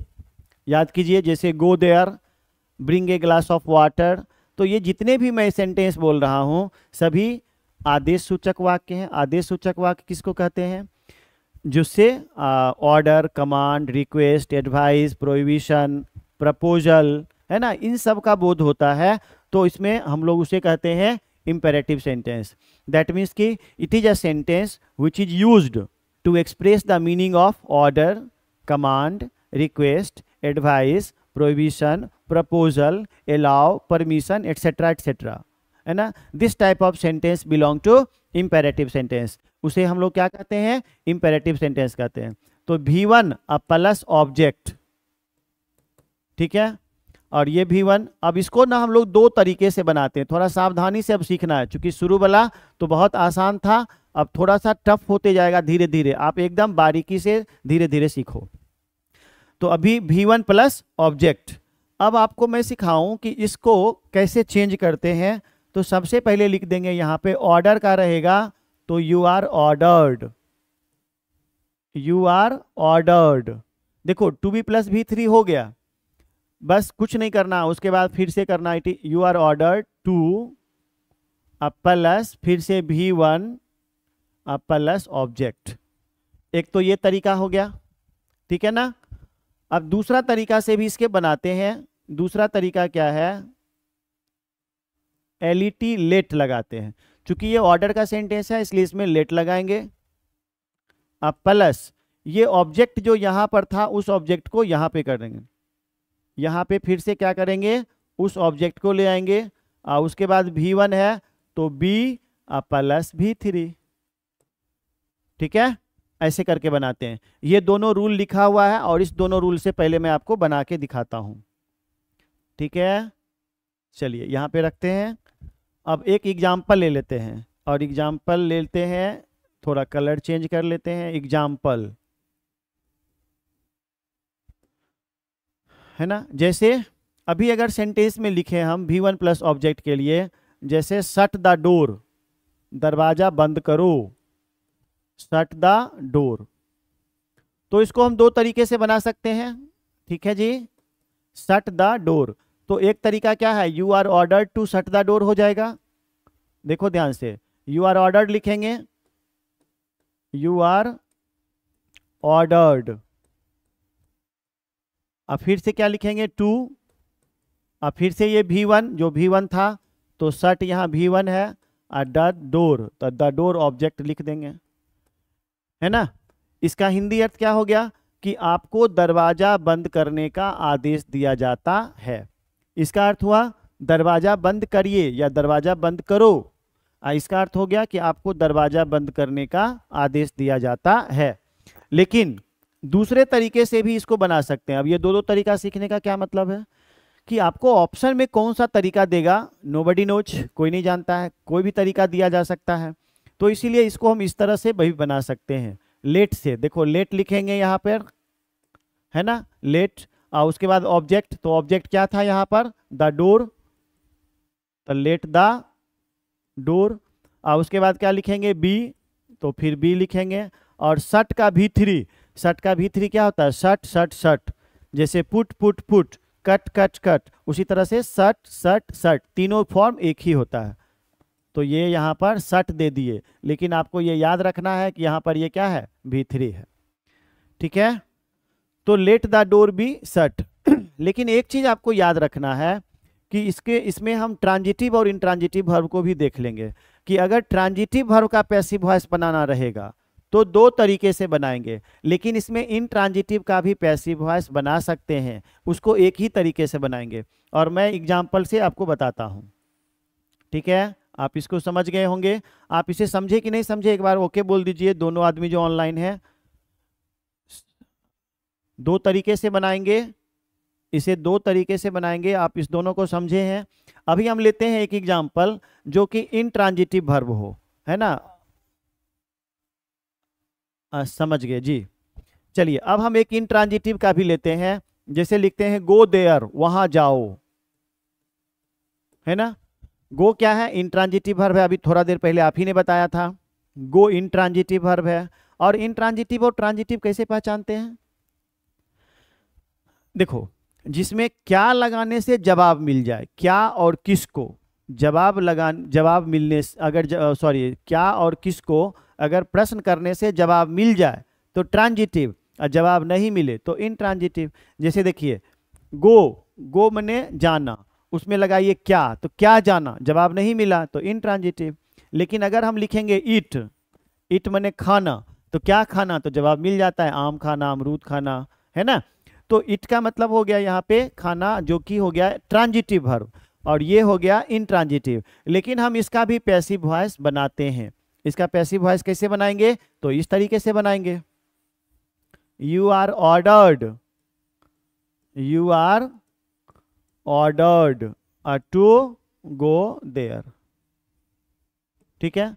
याद कीजिए, जैसे go there, bring a glass of water. तो ये जितने भी मैं सेंटेंस बोल रहा हूं सभी आदेश सूचक वाक्य हैं। आदेश सूचक वाक्य किसको कहते हैं, जिससे order, command, request, advice, prohibition, proposal, है ना, इन सब का बोध होता है। तो इसमें हम लोग उसे कहते हैं इम्पेरेटिव सेंटेंस। दैट मीन्स कि it is a sentence which is used to express the meaning of order, command, request, advice, prohibition, proposal, allow, permission, etcetera etcetera, है ना। This type of sentence belong to imperative sentence. उसे हम लोग क्या कहते हैं? Imperative sentence कहते हैं। तो V1 प्लस ऑब्जेक्ट, ठीक है, और ये V1, अब इसको ना हम लोग दो तरीके से बनाते हैं। थोड़ा सावधानी से अब सीखना है, क्योंकि शुरू वाला तो बहुत आसान था, अब थोड़ा सा टफ होते जाएगा धीरे धीरे। आप एकदम बारीकी से धीरे धीरे सीखो। तो अभी V1 प्लस ऑब्जेक्ट। अब आपको मैं सिखाऊं कि इसको कैसे चेंज करते हैं। तो सबसे पहले लिख देंगे यहाँ पे ऑर्डर का रहेगा, तो you are ordered, you are ordered. देखो टू बी प्लस V3 हो गया, बस कुछ नहीं करना, उसके बाद फिर से करना you are ordered to plus फिर से V1 प्लस ऑब्जेक्ट। एक तो ये तरीका हो गया, ठीक है ना। अब दूसरा तरीका से भी इसके बनाते हैं। दूसरा तरीका क्या है? LET, लेट लगाते हैं। चूंकि ये ऑर्डर का सेंटेंस है इसलिए इसमें लेट लगाएंगे। अब प्लस ये ऑब्जेक्ट जो यहां पर था उस ऑब्जेक्ट को यहां पे कर देंगे। यहां पे फिर से क्या करेंगे? उस ऑब्जेक्ट को ले आएंगे। उसके बाद V1 है तो B प्लस V3, ठीक है। ऐसे करके बनाते हैं। ये दोनों रूल लिखा हुआ है और इस दोनों रूल से पहले मैं आपको बना के दिखाता हूं, ठीक है। चलिए यहां पे रखते हैं। अब एक एग्जाम्पल ले लेते हैं, और एग्जाम्पल लेते हैं, थोड़ा कलर चेंज कर लेते हैं। एग्जाम्पल, है ना। जैसे अभी अगर सेंटेंस में लिखे हम V1 प्लस ऑब्जेक्ट के लिए, जैसे शट द डोर, दरवाजा बंद करो, शट द डोर। तो इसको हम दो तरीके से बना सकते हैं, ठीक है जी। शट द डोर, तो एक तरीका क्या है? You are ordered to shut the door हो जाएगा। देखो ध्यान से, यू आर ऑर्डर्ड लिखेंगे, यू आर ऑर्डर्ड। अब फिर से क्या लिखेंगे? टू। अब फिर से ये V1 जो V1 था, तो शट यहाँ V1 है, और द डोर, तो द डोर ऑब्जेक्ट लिख देंगे, है ना। इसका हिंदी अर्थ क्या हो गया? कि आपको दरवाजा बंद करने का आदेश दिया जाता है। इसका अर्थ हुआ दरवाजा बंद करिए या दरवाजा बंद करो। इसका अर्थ हो गया कि आपको दरवाजा बंद करने का आदेश दिया जाता है। लेकिन दूसरे तरीके से भी इसको बना सकते हैं। अब ये दो तरीका सीखने का क्या मतलब है कि आपको ऑप्शन में कौन सा तरीका देगा, नोबडी नोज, कोई नहीं जानता है, कोई भी तरीका दिया जा सकता है। तो इसीलिए इसको हम इस तरह से भी बना सकते हैं, लेट से। देखो लेट लिखेंगे यहाँ पर, है ना, लेट। और उसके बाद ऑब्जेक्ट, तो ऑब्जेक्ट क्या था यहाँ पर? द डोर, तो लेट द डोर। और उसके बाद क्या लिखेंगे? बी, तो फिर बी लिखेंगे। और शट का V3, शट का V3 क्या होता है? Shut shut shut. जैसे put put put, cut cut cut, उसी तरह से शट शट शट, तीनों फॉर्म एक ही होता है। तो ये यहाँ पर शट दे दिए, लेकिन आपको ये याद रखना है कि यहाँ पर ये क्या है? V3 है, ठीक है। तो let the door be shut. लेकिन एक चीज आपको याद रखना है कि इसमें हम ट्रांजिटिव और इंट्रांजिटिव वर्ब को भी देख लेंगे, कि अगर ट्रांजिटिव वर्ब का पैसिव वॉइस बनाना रहेगा तो दो तरीके से बनाएंगे, लेकिन इसमें इंट्रांजिटिव का भी पैसिव वॉइस बना सकते हैं, उसको एक ही तरीके से बनाएंगे। और मैं एग्जाम्पल से आपको बताता हूं, ठीक है। आप इसको समझ गए होंगे। आप इसे समझे कि नहीं समझे एक बार ओके बोल दीजिए, दोनों आदमी जो ऑनलाइन है। दो तरीके से बनाएंगे, इसे दो तरीके से बनाएंगे, आप इस दोनों को समझे हैं। अभी हम लेते हैं एक एग्जाम्पल जो कि इंट्रांजिटिव वर्ब हो, है ना। समझ गए जी। चलिए अब हम एक इंट्रांजिटिव का भी लेते हैं। जैसे लिखते हैं गो देयर, वहां जाओ, है ना। गो क्या है? इंट्रांजिटिव वर्ब है। अभी थोड़ा देर पहले आप ही ने बताया था, गो इंट्रांजिटिव वर्ब है। और इंट्रांजिटिव और ट्रांजिटिव कैसे पहचानते हैं? देखो, जिसमें क्या लगाने से जवाब मिल जाए, क्या और किसको जवाब मिलने से, अगर क्या और किसको अगर प्रश्न करने से जवाब मिल जाए तो ट्रांजिटिव, और जवाब नहीं मिले तो इंट्रांजिटिव। जैसे देखिए गो, गो मने जाना, उसमें लगाइए क्या, तो क्या जाना, जवाब नहीं मिला तो इंट्रांजिटिव। लेकिन अगर हम लिखेंगे ईट, ईट मने खाना, तो क्या खाना, तो जवाब मिल जाता है, आम खाना, अमरूद खाना, है ना। तो इट का मतलब हो गया यहाँ पे खाना, जो कि हो गया ट्रांजिटिव वर्ब, और ये हो गया इंट्रांजिटिव। लेकिन हम इसका भी पैसिव वॉइस बनाते हैं। इसका पैसिव वॉइस कैसे बनाएंगे, तो इस तरीके से बनाएंगे, you are ordered, you are ordered to go there, ठीक है।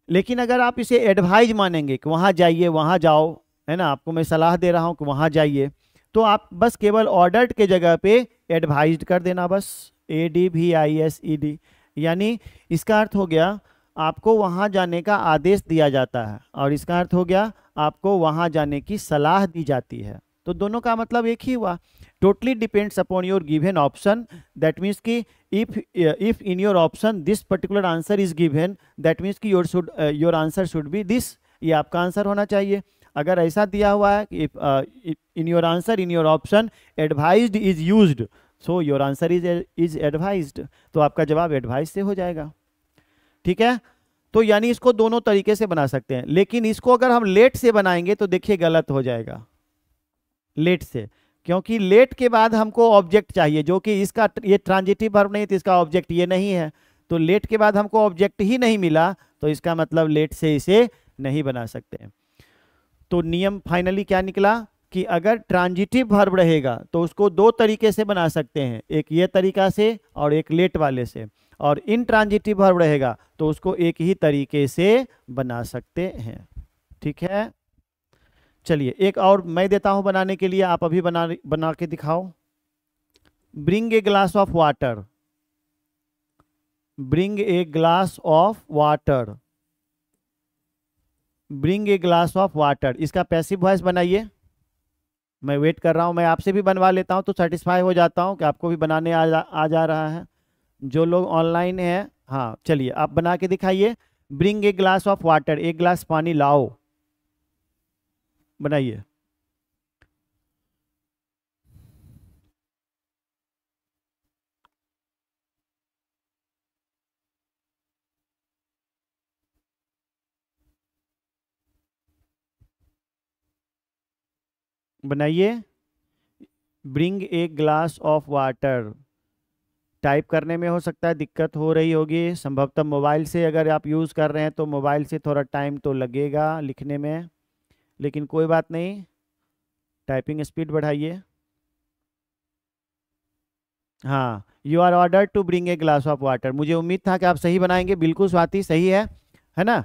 लेकिन अगर आप इसे एडवाइज मानेंगे कि वहां जाइए, वहां जाओ, है ना, आपको मैं सलाह दे रहा हूं कि वहां जाइए, तो आप बस केवल ऑर्डर्ड के जगह पे एडवाइज्ड कर देना, बस ADVISED। यानी इसका अर्थ हो गया आपको वहां जाने का आदेश दिया जाता है, और इसका अर्थ हो गया आपको वहां जाने की सलाह दी जाती है। तो दोनों का मतलब एक ही हुआ। Totally depends upon your given option, that means कि if in your option this particular answer is given, that means कि your answer should be this, ये आपका आंसर होना चाहिए। अगर ऐसा दिया हुआ है कि in your answer, in your option advised is used, so your answer is advised, तो आपका जवाब एडवाइज से हो जाएगा, ठीक है। तो यानी इसको दोनों तरीके से बना सकते हैं, लेकिन इसको अगर हम लेट से बनाएंगे तो देखिए गलत हो जाएगा, लेट से, क्योंकि लेट के बाद हमको ऑब्जेक्ट चाहिए, जो कि इसका ये ट्रांजिटिव वर्ब नहीं, तो इसका ऑब्जेक्ट ये नहीं है, तो लेट के बाद हमको ऑब्जेक्ट ही नहीं मिला, तो इसका मतलब लेट से इसे नहीं बना सकते। तो नियम फाइनली क्या निकला कि अगर ट्रांजिटिव वर्ब रहेगा तो उसको दो तरीके से बना सकते हैं, एक ये तरीका से और एक लेट वाले से, और इंट्रांजिटिव वर्ब रहेगा तो उसको एक ही तरीके से बना सकते हैं, ठीक है। चलिए एक और मैं देता हूं बनाने के लिए, आप अभी बना के दिखाओ। Bring a glass of water, bring a glass of water, bring a glass of water, इसका पैसिव वॉइस बनाइए। मैं वेट कर रहा हूं, मैं आपसे भी बनवा लेता हूं तो सेटिस्फाई हो जाता हूं कि आपको भी बनाने आ जा रहा है। जो लोग ऑनलाइन है, हाँ चलिए आप बना के दिखाइए। Bring a glass of water, एक ग्लास पानी लाओ, बनाइए। बनाइए, bring a glass of water. Type करने में हो सकता है दिक्कत हो रही होगी, संभवतः मोबाइल से अगर आप यूज़ कर रहे हैं तो मोबाइल से थोड़ा टाइम तो लगेगा लिखने में, लेकिन कोई बात नहीं, टाइपिंग स्पीड बढ़ाइए। हाँ, you are order to bring a glass of water, मुझे उम्मीद था कि आप सही बनाएंगे, बिल्कुल स्वाति सही है ना।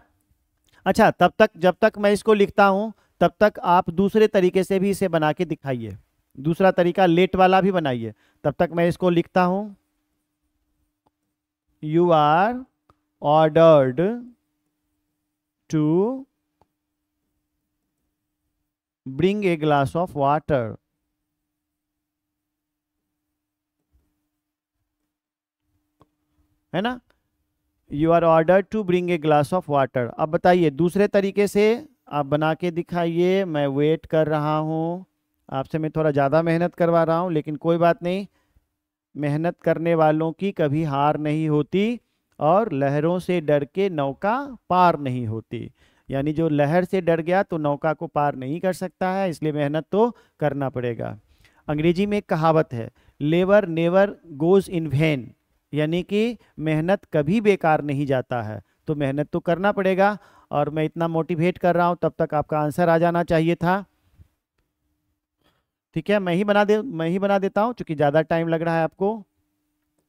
अच्छा, तब तक जब तक मैं इसको लिखता हूँ तब तक आप दूसरे तरीके से भी इसे बना के दिखाइए, दूसरा तरीका लेट वाला भी बनाइए। तब तक मैं इसको लिखता हूँ, you are ordered to bring a glass of water, है ना, you are order to bring a glass of water. अब बताइए दूसरे तरीके से आप बना के दिखाइए, मैं वेट कर रहा हूँ। आपसे मैं थोड़ा ज़्यादा मेहनत करवा रहा हूँ, लेकिन कोई बात नहीं, मेहनत करने वालों की कभी हार नहीं होती, और लहरों से डर के नौका पार नहीं होती। यानी जो लहर से डर गया तो नौका को पार नहीं कर सकता है, इसलिए मेहनत तो करना पड़ेगा। अंग्रेजी में एक कहावत है, labour never goes in when, यानी कि मेहनत कभी बेकार नहीं जाता है, तो मेहनत तो करना पड़ेगा। और मैं इतना मोटिवेट कर रहा हूँ, तब तक आपका आंसर आ जाना चाहिए था, ठीक है। मैं ही बना देता हूँ क्योंकि ज़्यादा टाइम लग रहा है आपको।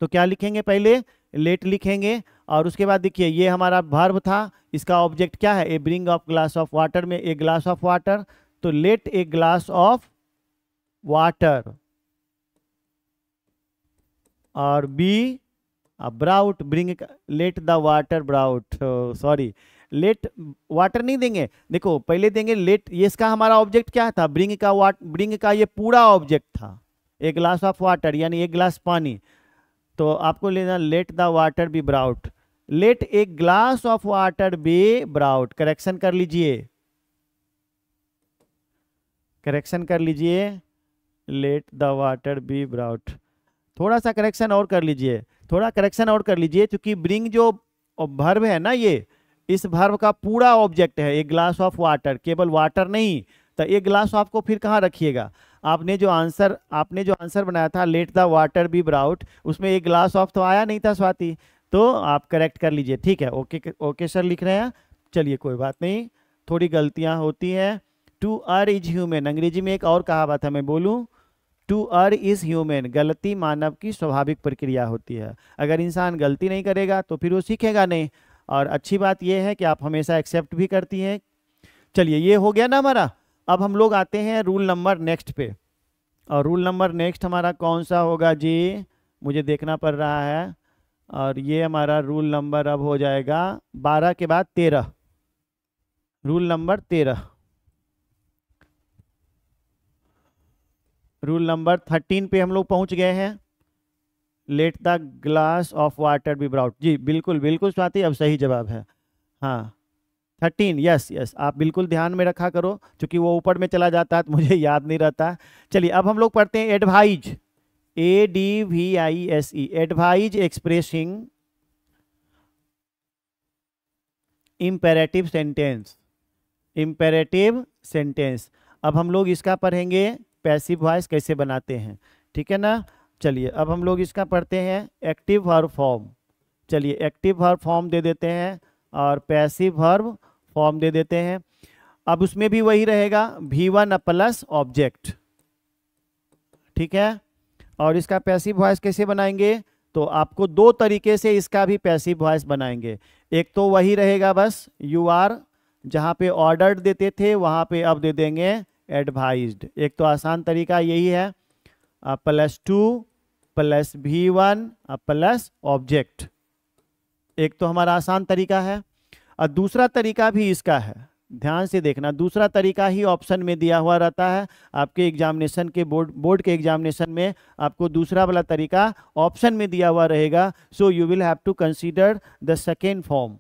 तो क्या लिखेंगे, पहले लेट लिखेंगे, और उसके बाद देखिए ये हमारा वर्ब था, इसका ऑब्जेक्ट क्या है, A bring of glass of water में ए ग्लास ऑफ वाटर, तो let a glass of water, और B brought, bring, let the water brought, sorry let water नहीं देंगे, देखो पहले देंगे लेट, ये इसका हमारा ऑब्जेक्ट क्या था, ब्रिंग का ये पूरा ऑब्जेक्ट था, एक ग्लास ऑफ वाटर यानी एक ग्लास पानी, तो आपको लेना let the water be brought, let a glass of water be brought, correction कर लीजिए, करेक्शन कर लीजिए, let the water be brought. थोड़ा सा करेक्शन और कर लीजिए, थोड़ा करेक्शन और कर लीजिए, क्योंकि ब्रिंग जो वर्ब है ना, ये इस वर्ब का पूरा ऑब्जेक्ट है, एक ग्लास ऑफ वाटर, केवल वाटर नहीं। तो एक ग्लास ऑफ को फिर कहाँ रखिएगा? आपने जो आंसर बनाया था let the water be brought, उसमें एक ग्लास ऑफ तो आया नहीं था स्वाति, तो आप करेक्ट कर लीजिए। ठीक है, ओके ओके सर लिख रहे हैं, चलिए कोई बात नहीं, थोड़ी गलतियां होती हैं। टू अर् इज ह्यूमन, अंग्रेजी में एक और कहावत है, मैं बोलूं, टू अर् इज ह्यूमन, गलती मानव की स्वाभाविक प्रक्रिया होती है। अगर इंसान गलती नहीं करेगा तो फिर वो सीखेगा नहीं, और अच्छी बात यह है कि आप हमेशा एक्सेप्ट भी करती हैं। चलिए ये हो गया ना हमारा। अब हम लोग आते हैं रूल नंबर नेक्स्ट पे, और रूल नंबर नेक्स्ट हमारा कौन सा होगा जी, मुझे देखना पड़ रहा है, और ये हमारा रूल नंबर अब हो जाएगा 12 के बाद 13, रूल नंबर 13। रूल नंबर 13 पे हम लोग पहुंच गए हैं, let the glass of water be brought. जी बिल्कुल बिल्कुल स्वाति, अब सही जवाब है, हाँ 13, यस यस, आप बिल्कुल ध्यान में रखा करो, क्योंकि वो ऊपर में चला जाता है तो मुझे याद नहीं रहता। चलिए अब हम लोग पढ़ते हैं advise, ADVISE, advise expressing imperative sentence, imperative sentence. अब हम लोग इसका पढ़ेंगे पैसिव वॉइस कैसे बनाते हैं, ठीक है ना। चलिए अब हम लोग इसका पढ़ते हैं एक्टिव वर्ब फॉर्म। चलिए एक्टिव वर्ब फॉर्म दे देते हैं और पैसिव वर्ब फॉर्म दे देते हैं। अब उसमें भी वही रहेगा, V1 प्लस ऑब्जेक्ट, ठीक है। और इसका पैसिव वॉइस कैसे बनाएंगे, तो आपको दो तरीके से इसका भी पैसिव वॉइस बनाएंगे। एक तो वही रहेगा बस यू आर, जहाँ पे ऑर्डर्ड देते थे वहाँ पे अब दे देंगे एडवाइज्ड। एक तो आसान तरीका यही है, +2 प्लस V1 प्लस ऑब्जेक्ट, एक तो हमारा आसान तरीका है। और दूसरा तरीका भी इसका है, ध्यान से देखना, दूसरा तरीका ही ऑप्शन में दिया हुआ रहता है आपके एग्जामिनेशन के बोर्ड के एग्जामिनेशन में, आपको दूसरा वाला तरीका ऑप्शन में दिया हुआ रहेगा। So you will have to consider the second form.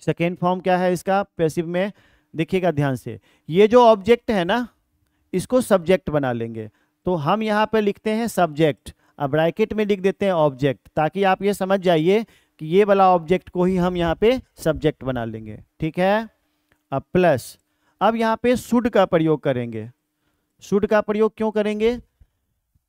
Second form क्या है इसका पैसिव में, देखिएगा ध्यान से, ये जो ऑब्जेक्ट है ना इसको सब्जेक्ट बना लेंगे। तो हम यहाँ पे लिखते हैं सब्जेक्ट, अब ब्रैकेट में लिख देते हैं ऑब्जेक्ट, ताकि आप ये समझ जाइए कि ये वाला ऑब्जेक्ट को ही हम यहाँ पे सब्जेक्ट बना लेंगे, ठीक है। अब प्लस, अब यहाँ पे शुड का प्रयोग करेंगे। शुड का प्रयोग क्यों करेंगे,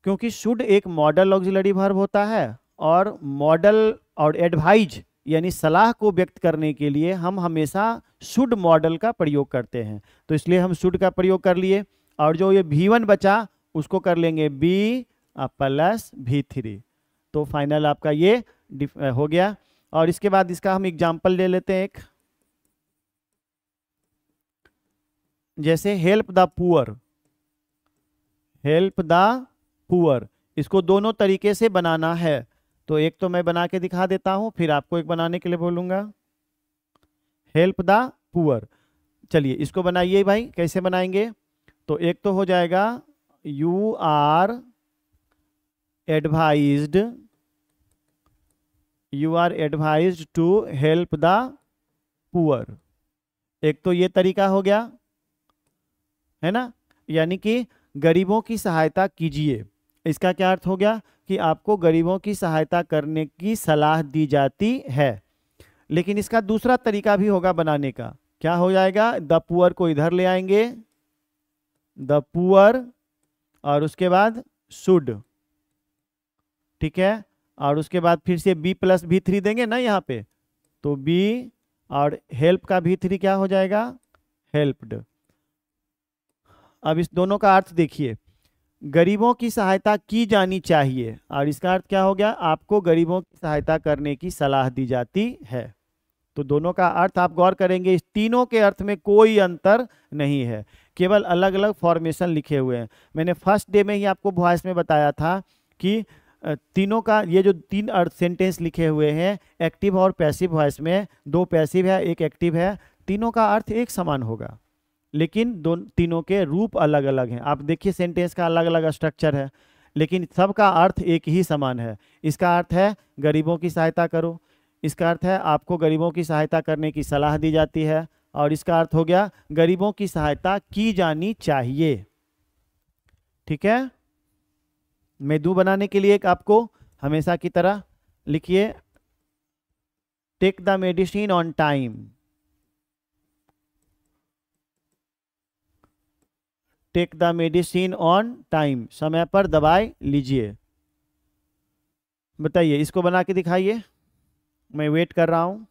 क्योंकि शुड एक मॉडल ऑक्सिलरी वर्ब होता है, और मॉडल और एडवाइज यानी सलाह को व्यक्त करने के लिए हम हमेशा शुड मॉडल का प्रयोग करते हैं, तो इसलिए हम शुड का प्रयोग कर लिए। और जो ये V1 बचा उसको कर लेंगे B प्लस V3, तो फाइनल आपका ये हो गया। और इसके बाद इसका हम एग्जाम्पल ले लेते हैं एक, जैसे help the poor, help the poor, इसको दोनों तरीके से बनाना है। तो एक तो मैं बना के दिखा देता हूं, फिर आपको एक बनाने के लिए बोलूंगा। हेल्प द पुअर, चलिए इसको बनाइए भाई, कैसे बनाएंगे, तो एक तो हो जाएगा you are advised, you are advised to help the poor, एक तो ये तरीका हो गया है ना, यानी कि गरीबों की सहायता कीजिए। इसका क्या अर्थ हो गया कि आपको गरीबों की सहायता करने की सलाह दी जाती है। लेकिन इसका दूसरा तरीका भी होगा बनाने का, क्या हो जाएगा, द पुअर को इधर ले आएंगे, द पुअर, और उसके बाद शुड, ठीक है, और उसके बाद फिर से B प्लस V3 देंगे ना यहाँ पे, तो B और हेल्प का V3 क्या हो जाएगा, हेल्प्ड। अब इस दोनों का अर्थ देखिए, गरीबों की सहायता की जानी चाहिए, और इसका अर्थ क्या हो गया, आपको गरीबों की सहायता करने की सलाह दी जाती है। तो दोनों का अर्थ आप गौर करेंगे, इस तीनों के अर्थ में कोई अंतर नहीं है, केवल अलग अलग फॉर्मेशन लिखे हुए हैं। मैंने फर्स्ट डे में ही आपको वॉइस में बताया था कि तीनों का ये जो तीन अर्थ सेंटेंस लिखे हुए हैं एक्टिव और पैसिव वॉइस में, दो पैसिव है एक एक्टिव है, तीनों का अर्थ एक समान होगा, लेकिन तीनों के रूप अलग अलग हैं। आप देखिए सेंटेंस का अलग अलग स्ट्रक्चर है, लेकिन सबका अर्थ एक ही समान है। इसका अर्थ है गरीबों की सहायता करो, इसका अर्थ है आपको गरीबों की सहायता करने की सलाह दी जाती है, और इसका अर्थ हो गया गरीबों की सहायता की जानी चाहिए। ठीक है, मेदू बनाने के लिए एक आपको हमेशा की तरह लिखिए, take the medicine on time. Take the medicine on time, समय पर दवाई लीजिए। बताइए, इसको बना के दिखाइए, मैं वेट कर रहा हूं।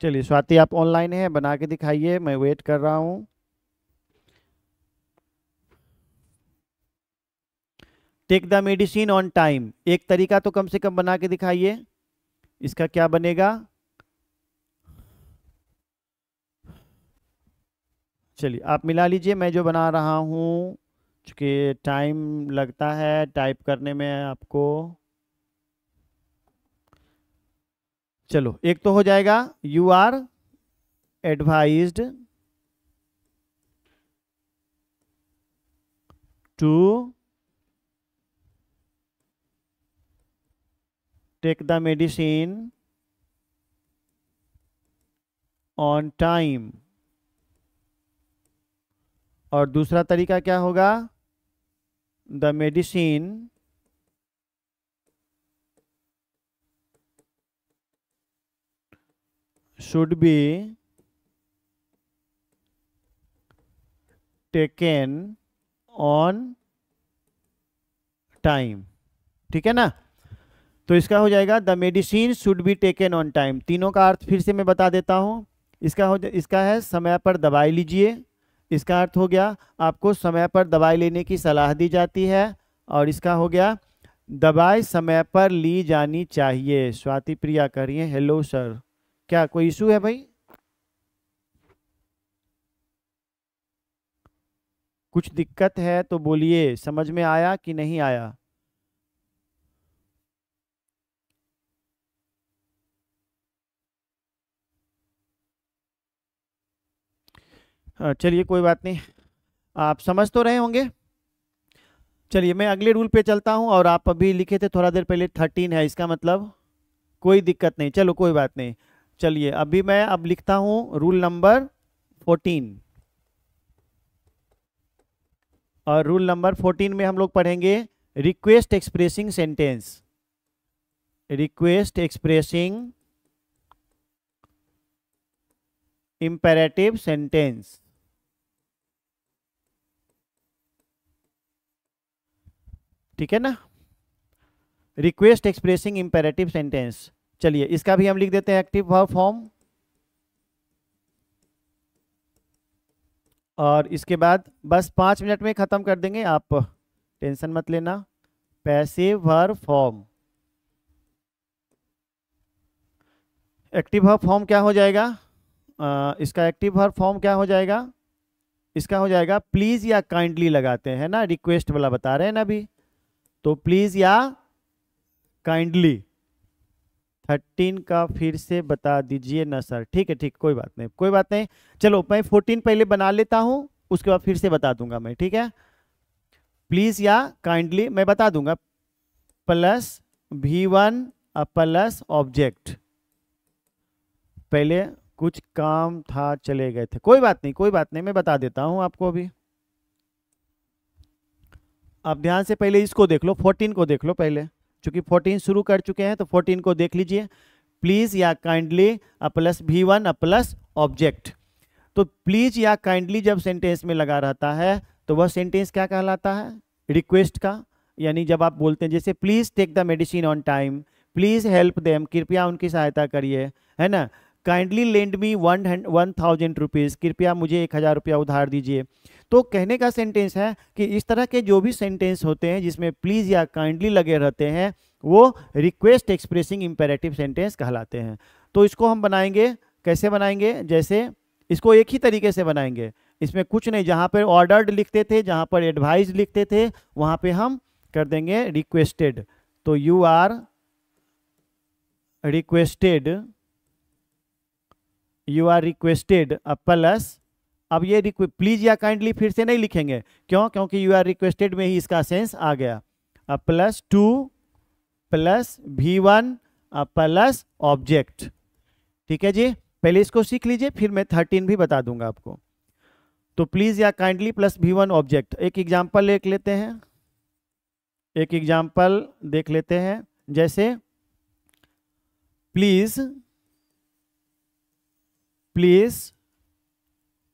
चलिए स्वाति, आप ऑनलाइन है, बना के दिखाइए, मैं वेट कर रहा हूं। Take the medicine on time, एक तरीका तो कम से कम बना के दिखाइए, इसका क्या बनेगा। चलिए आप मिला लीजिए, मैं जो बना रहा हूँ, चूँकि टाइम लगता है टाइप करने में आपको। चलो एक तो हो जाएगा, you are advised to take the medicine on time. और दूसरा तरीका क्या होगा, the medicine should be taken on time। ठीक है ना, तो इसका हो जाएगा the medicine should be taken on time. तीनों का अर्थ फिर से मैं बता देता हूं। इसका है समय पर दवाई लीजिए, इसका अर्थ हो गया आपको समय पर दवाई लेने की सलाह दी जाती है। और इसका हो गया दवाई समय पर ली जानी चाहिए। स्वाति प्रिया कह रही है हेलो सर, क्या कोई इशू है भाई? कुछ दिक्कत है तो बोलिए, समझ में आया कि नहीं आया? चलिए कोई बात नहीं, आप समझ तो रहे होंगे। चलिए मैं अगले रूल पे चलता हूं, और आप अभी लिखे थे थोड़ा देर पहले 13 है, इसका मतलब कोई दिक्कत नहीं, चलो कोई बात नहीं। चलिए अभी मैं अब लिखता हूं रूल नंबर 14। और रूल नंबर 14 में हम लोग पढ़ेंगे request expressing sentence. Request expressing imperative sentence. ठीक है ना, रिक्वेस्ट एक्सप्रेसिंग इंपेरेटिव सेंटेंस। चलिए इसका भी हम लिख देते हैं एक्टिव वर्ब फॉर्म। और इसके बाद बस 5 मिनट में खत्म कर देंगे, आप टेंशन मत लेना। Passive verb form, active verb form क्या हो जाएगा? इसका एक्टिव वर्ब फॉर्म क्या हो जाएगा? इसका हो जाएगा प्लीज या काइंडली लगाते हैं ना, रिक्वेस्ट वाला बता रहे हैं ना अभी, तो प्लीज या काइंडली। 13 का फिर से बता दीजिए ना सर। ठीक है, ठीक, कोई बात नहीं, कोई बात नहीं। चलो मैं 14 पहले बना लेता हूं, उसके बाद फिर से बता दूंगा मैं। ठीक है, प्लीज या काइंडली मैं बता दूंगा, प्लस V1 प्लस ऑब्जेक्ट। पहले कुछ काम था चले गए थे, कोई बात नहीं, कोई बात नहीं, मैं बता देता हूं आपको अभी। आप ध्यान से पहले इसको देख लो, 14 को देख लो पहले, क्योंकि 14 शुरू कर चुके हैं तो 14 को देख लीजिए। प्लीज या kindly plus V1 plus object. तो प्लीज या काइंडली जब सेंटेंस में लगा रहता है तो वह सेंटेंस क्या कहलाता है? रिक्वेस्ट का। यानी जब आप बोलते हैं जैसे please take the medicine on time, please help them, कृपया उनकी सहायता करिए, है ना। काइंडली लेंड मी 1000 रुपीज, कृपया मुझे 1000 रुपया उधार दीजिए। तो कहने का सेंटेंस है कि इस तरह के जो भी सेंटेंस होते हैं जिसमें प्लीज या काइंडली लगे रहते हैं वो रिक्वेस्ट एक्सप्रेसिंग इंपेरेटिव सेंटेंस कहलाते हैं। तो इसको हम बनाएंगे, कैसे बनाएंगे? जैसे इसको एक ही तरीके से बनाएंगे, इसमें कुछ नहीं, जहां पर ऑर्डर्ड लिखते थे, जहां पर एडवाइज लिखते थे, वहां पे हम कर देंगे रिक्वेस्टेड। तो you are requested you are requested plus, अब ये प्लीज या काइंडली फिर से नहीं लिखेंगे, क्यों? क्योंकि यू आर रिक्वेस्टेड में ही इसका सेंस आ गया। Plus 2 plus V1 plus object. ठीक है जी, पहले इसको सीख लीजिए, फिर मैं 13 भी बता दूंगा आपको। तो प्लीज या काइंडली प्लस V1 ऑब्जेक्ट। एक एग्जाम्पल देख लेते हैं, एक एग्जाम्पल देख लेते हैं, जैसे प्लीज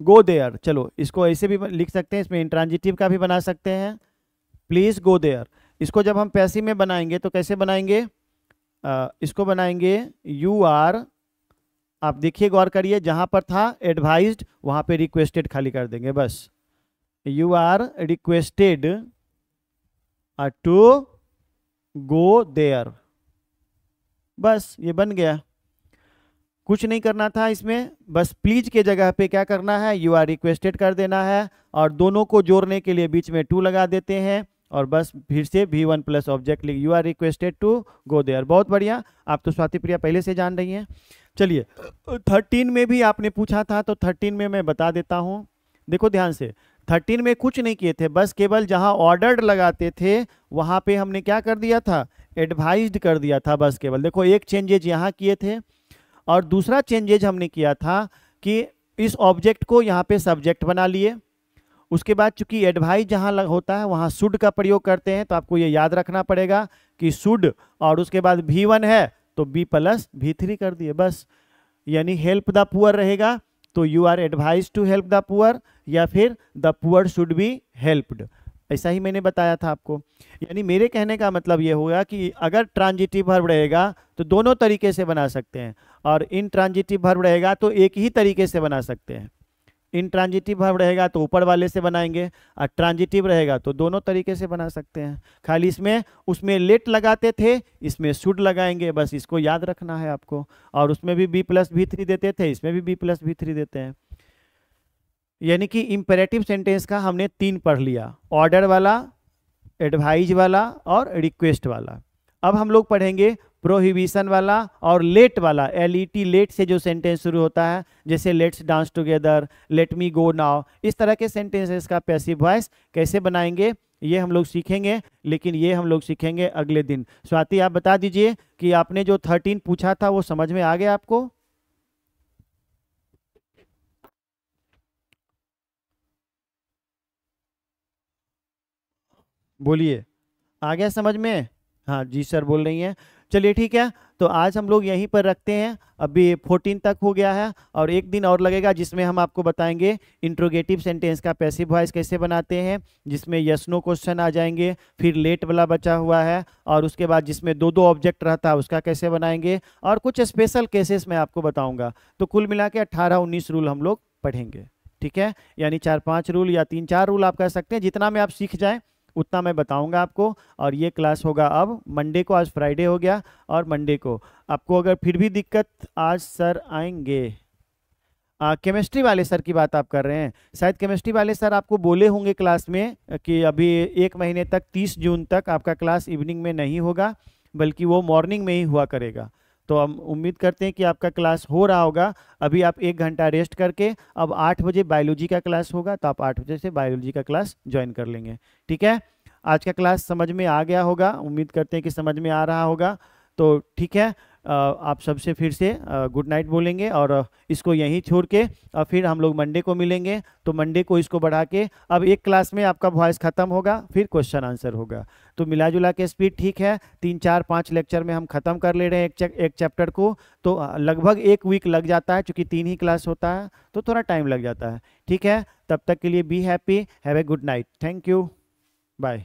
गो देयर। चलो इसको ऐसे भी लिख सकते हैं, इसमें इंट्रांजिटिव का भी बना सकते हैं, प्लीज गो देयर। इसको जब हम पैसिव में बनाएंगे तो कैसे बनाएंगे? इसको बनाएंगे यू आर, आप देखिए गौर करिए, जहां पर था एडवाइज्ड वहां पे रिक्वेस्टेड खाली कर देंगे बस। You are requested to go there, बस ये बन गया। कुछ नहीं करना था इसमें, बस प्लीज के जगह पे क्या करना है, यू आर रिक्वेस्टेड कर देना है, और दोनों को जोड़ने के लिए बीच में 2 लगा देते हैं, और बस फिर से V1 प्लस ऑब्जेक्ट लिख, you are requested to go there. बहुत बढ़िया, आप तो स्वाति प्रिया पहले से जान रही हैं। चलिए 13 में भी आपने पूछा था, तो 13 में मैं बता देता हूँ। देखो ध्यान से, 13 में कुछ नहीं किए थे, बस केवल जहाँ ऑर्डर्ड लगाते थे वहाँ पे हमने क्या कर दिया था, एडवाइज्ड कर दिया था, बस केवल। देखो एक चेंजेज यहाँ किए थे, और दूसरा चेंजेज हमने किया था कि इस ऑब्जेक्ट को यहाँ पे सब्जेक्ट बना लिए। उसके बाद चूंकि एडवाइज जहाँ होता है वहाँ शुड का प्रयोग करते हैं, तो आपको ये याद रखना पड़ेगा कि शुड, और उसके बाद V1 है तो B प्लस V3 कर दिए बस। यानी हेल्प द पुअर रहेगा तो you are advise to help the poor, या फिर the poor should be helped. ऐसा ही मैंने बताया था आपको। यानी मेरे कहने का मतलब ये होगा कि अगर ट्रांजिटिव वर्ब रहेगा तो दोनों तरीके से बना सकते हैं, और इनट्रांजिटिव वर्ब रहेगा तो एक ही तरीके से बना सकते हैं। इनट्रांजिटिव वर्ब रहेगा तो ऊपर वाले से बनाएंगे, और ट्रांजिटिव रहेगा तो दोनों तरीके से बना सकते हैं। खाली इसमें उसमें लेट लगाते थे, इसमें शुड लगाएंगे, बस इसको याद रखना है आपको। और उसमें भी B प्लस V3 देते थे, इसमें भी B प्लस V3 देते हैं। यानी कि इंपेरेटिव सेंटेंस का हमने 3 पढ़ लिया, ऑर्डर वाला, एडवाइज वाला और रिक्वेस्ट वाला। अब हम लोग पढ़ेंगे प्रोहिबिशन वाला और लेट वाला। LET लेट से जो सेंटेंस शुरू होता है, जैसे let's dance together, let me go now, इस तरह के सेंटेंसेस का पैसिव वॉइस कैसे बनाएंगे ये हम लोग सीखेंगे, लेकिन ये हम लोग सीखेंगे अगले दिन। स्वाति आप बता दीजिए कि आपने जो 13 पूछा था वो समझ में आ गया आपको? बोलिए, आ गया समझ में? हाँ जी सर बोल रही हैं। चलिए ठीक है, तो आज हम लोग यहीं पर रखते हैं। अभी 14 तक हो गया है, और एक दिन और लगेगा जिसमें हम आपको बताएंगे इंट्रोगेटिव सेंटेंस का पैसिव वॉइस कैसे बनाते हैं, जिसमें यस नो क्वेश्चन आ जाएंगे, फिर लेट वाला बचा हुआ है, और उसके बाद जिसमें 2-2 ऑब्जेक्ट रहता है उसका कैसे बनाएंगे, और कुछ स्पेशल केसेस मैं आपको बताऊंगा। तो कुल मिला के 18-19 रूल हम लोग पढ़ेंगे। ठीक है, यानी 4-5 रूल या 3-4 रूल आप कह सकते हैं, जितना में आप सीख जाए उतना मैं बताऊंगा आपको। और ये क्लास होगा अब मंडे को, आज फ्राइडे हो गया, और मंडे को आपको अगर फिर भी दिक्कत, आज सर आएंगे। केमिस्ट्री वाले सर की बात आप कर रहे हैं, शायद केमिस्ट्री वाले सर आपको बोले होंगे क्लास में कि अभी 1 महीने तक 30 जून तक आपका क्लास इवनिंग में नहीं होगा, बल्कि वो मॉर्निंग में ही हुआ करेगा। तो हम उम्मीद करते हैं कि आपका क्लास हो रहा होगा। अभी आप 1 घंटा रेस्ट करके अब 8 बजे बायोलॉजी का क्लास होगा, तो आप 8 बजे से बायोलॉजी का क्लास ज्वाइन कर लेंगे। ठीक है, आज का क्लास समझ में आ गया होगा, उम्मीद करते हैं कि समझ में आ रहा होगा। तो ठीक है, आप सबसे फिर से गुड नाइट बोलेंगे, और इसको यहीं छोड़ के और फिर हम लोग मंडे को मिलेंगे। तो मंडे को इसको बढ़ा के अब एक क्लास में आपका वॉइस खत्म होगा, फिर क्वेश्चन आंसर होगा। तो मिला जुला के स्पीड ठीक है, 3-4-5 लेक्चर में हम खत्म कर ले रहे हैं एक चैप्टर को। तो लगभग 1 वीक लग जाता है, क्योंकि 3 ही क्लास होता है, तो थोड़ा टाइम लग जाता है। ठीक है, तब तक के लिए be happy, have a good night, thank you, bye.